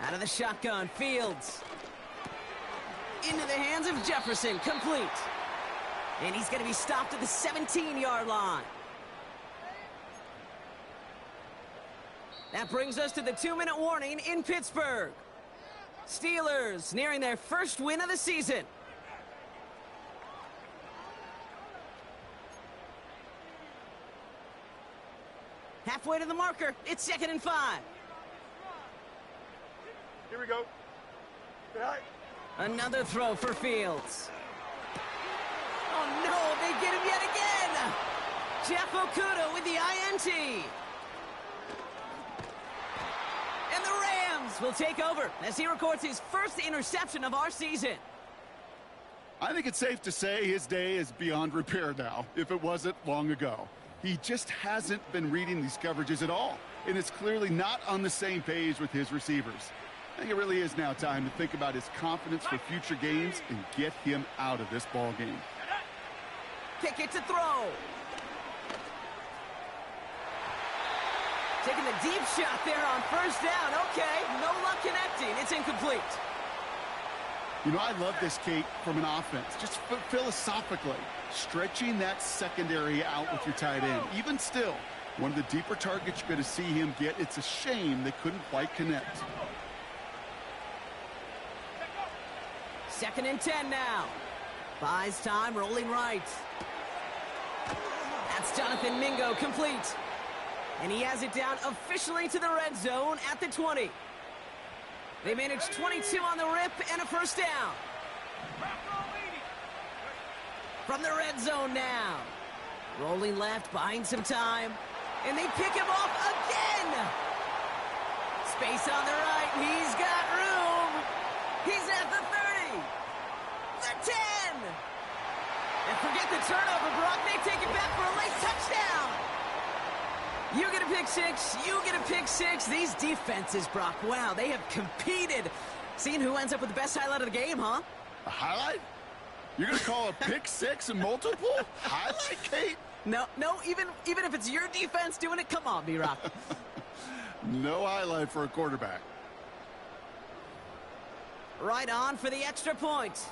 Out of the shotgun, Fields. Into the hands of Jefferson, complete. And he's going to be stopped at the 17-yard line. That brings us to the 2-minute warning in Pittsburgh. Steelers nearing their 1st win of the season. Halfway to the marker, it's 2nd and 5. Here we go. Tonight. Another throw for Fields. Oh no, they get him yet again! Jeff Okuda with the INT. And the Rams will take over as he records his 1st interception of our season. I think it's safe to say his day is beyond repair now, if it wasn't long ago. He just hasn't been reading these coverages at all, and it's clearly not on the same page with his receivers. I think it really is now time to think about his confidence for future games and get him out of this ball game. Kick it to throw. Taking the deep shot there on 1st down. Okay, no luck connecting. It's incomplete. You know, I love this, Kate, from an offense. Just philosophically, stretching that secondary out with your tight end. Even still, one of the deeper targets you're going to see him get. It's a shame they couldn't quite connect. 2nd and 10 now. Buys time, rolling right. That's Jonathan Mingo, complete. And he has it down officially to the red zone at the 20. They managed 22 on the rip and a 1st down. From the red zone now. Rolling left, buying some time. And they pick him off again. Space on the right. He's got room. He's at the 30. The 10. And forget the turnover, Brock. They take it back for a late touchdown. You get a pick 6. You get a pick 6. These defenses, Brock, wow, they have competed. Seeing who ends up with the best highlight of the game, huh? A highlight? You're going to call a pick 6 and multiple? Highlight, Kate? No, even if it's your defense doing it, come on, B-Rock. No highlight for a quarterback. Right on for the extra point.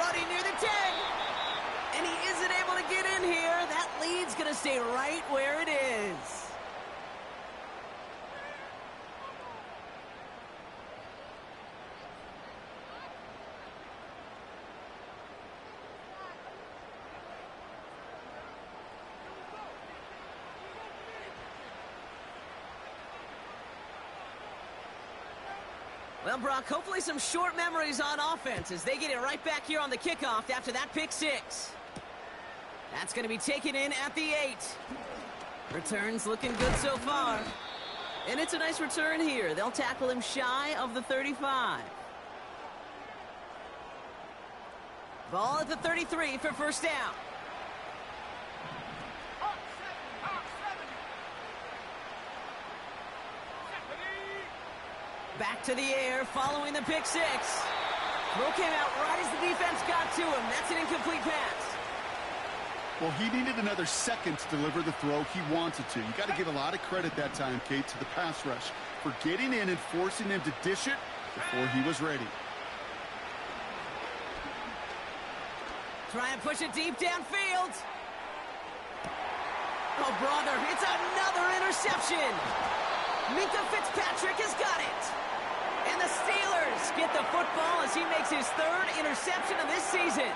running near the 10. And he isn't able to get in here. That lead's going to stay right where it is. Well, Brock, hopefully some short memories on offense as they get it right back here on the kickoff after that pick 6. That's going to be taken in at the 8. Returns looking good so far. And it's a nice return here. They'll tackle him shy of the 35. Ball at the 33 for first down. Back to the air following the pick 6. Throw came out right as the defense got to him. That's an incomplete pass. Well, he needed another second to deliver the throw he wanted to. You got to give a lot of credit that time, Kate, to the pass rush for getting in and forcing him to dish it before he was ready. Try and push it deep downfield. Oh, brother, it's another interception. Minka Fitzpatrick has got it. And the Steelers get the football as he makes his 3rd interception of this season.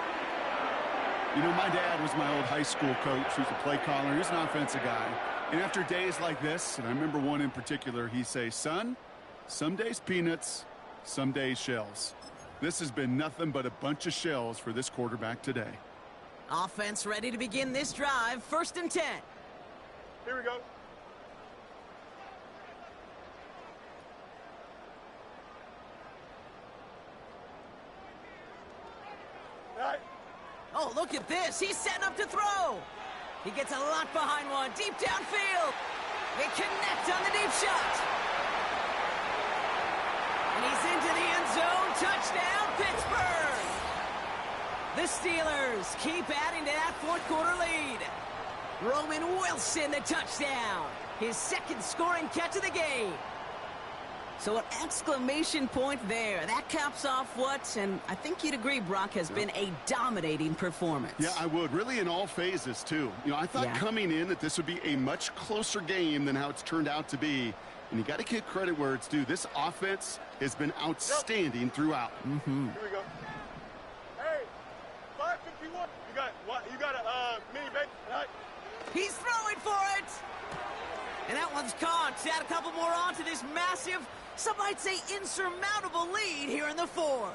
You know, my dad was my old high school coach. He was a play caller. He was an offensive guy. And after days like this, and I remember one in particular, he'd say, son, some days peanuts, some days shells. This has been nothing but a bunch of shells for this quarterback today. Offense ready to begin this drive. 1st and 10. Here we go. Oh, look at this. He's setting up to throw. He gets a lot behind one. Deep downfield. They connect on the deep shot. And he's into the end zone. Touchdown, Pittsburgh. The Steelers keep adding to that 4th quarter lead. Roman Wilson, the touchdown. His 2nd scoring catch of the game. So an exclamation point there. That caps off what, and I think you'd agree, Brock, has been a dominating performance. Yeah, I would. Really in all phases, too. You know, I thought coming in that this would be a much closer game than how it's turned out to be. And you got to give credit where it's due. This offense has been outstanding throughout. Here we go. Hey, 551. You got a mini bake? Right. He's throwing for it. And that one's caught. Add a couple more on to this massive, some might say insurmountable lead here in the 4th.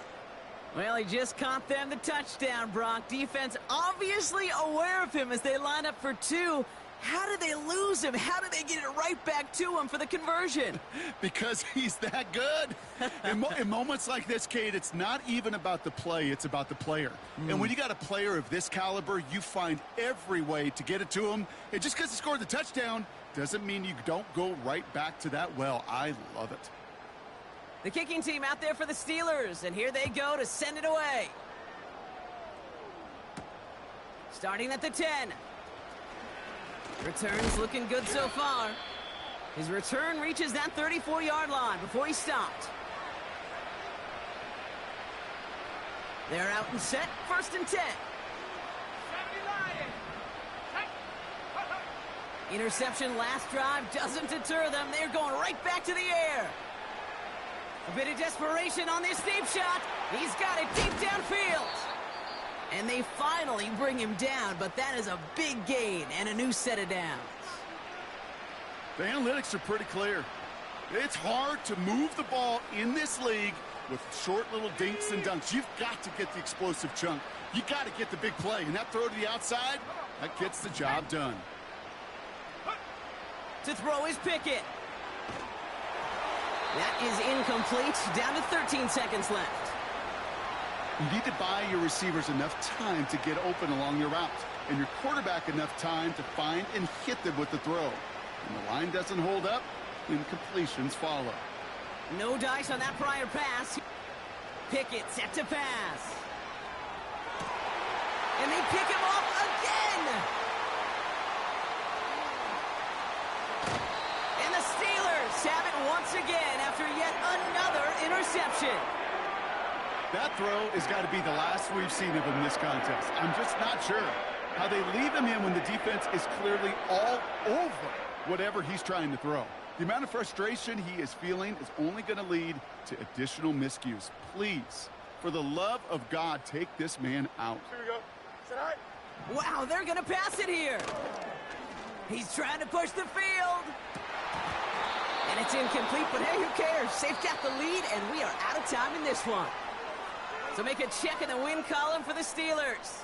Well, he just caught them the touchdown, Brock. Defense obviously aware of him as they line up for 2. How did they lose him? How did they get it right back to him for the conversion? Because he's that good. In moments like this, Kate, it's not even about the play, it's about the player. And when you got a player of this caliber, you find every way to get it to him. And just because he scored the touchdown doesn't mean you don't go right back to that well. I love it. The kicking team out there for the Steelers, and here they go to send it away. Starting at the 10. Returns looking good so far. His return reaches that 34-yard line before he stopped. They're out and set. 1st and 10. Interception last drive doesn't deter them. They're going right back to the air. A bit of desperation on this deep shot. He's got it deep downfield. And they finally bring him down, but that is a big gain and a new set of downs. The analytics are pretty clear. It's hard to move the ball in this league with short little dinks and dunks. You've got to get the explosive chunk. You got to get the big play. And that throw to the outside, that gets the job done. To throw is Pickett. That is incomplete. Down to 13 seconds left. You need to buy your receivers enough time to get open along your route, and your quarterback enough time to find and hit them with the throw. When the line doesn't hold up, incompletions follow. No dice on that prior pass. Pickett set to pass. And they pick him off again. And the Steelers have it once again after yet another interception. That throw has got to be the last we've seen of him this contest. I'm just not sure how they leave him in when the defense is clearly all over whatever he's trying to throw. The amount of frustration he is feeling is only going to lead to additional miscues. Please, for the love of God, take this man out. Here we go. Is that all right? Wow, they're going to pass it here. He's trying to push the field. And it's incomplete, but hey, who cares? They've got the lead, and we are out of time in this one. So make a check in the win column for the Steelers.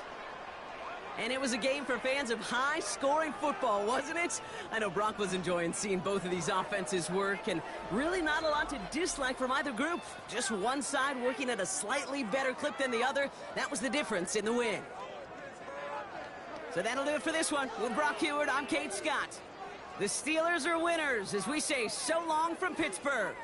And it was a game for fans of high-scoring football, wasn't it? I know Brock was enjoying seeing both of these offenses work, and really not a lot to dislike from either group. Just one side working at a slightly better clip than the other. That was the difference in the win. So that'll do it for this one. With Brock Heward, I'm Kate Scott. The Steelers are winners as we say so long from Pittsburgh.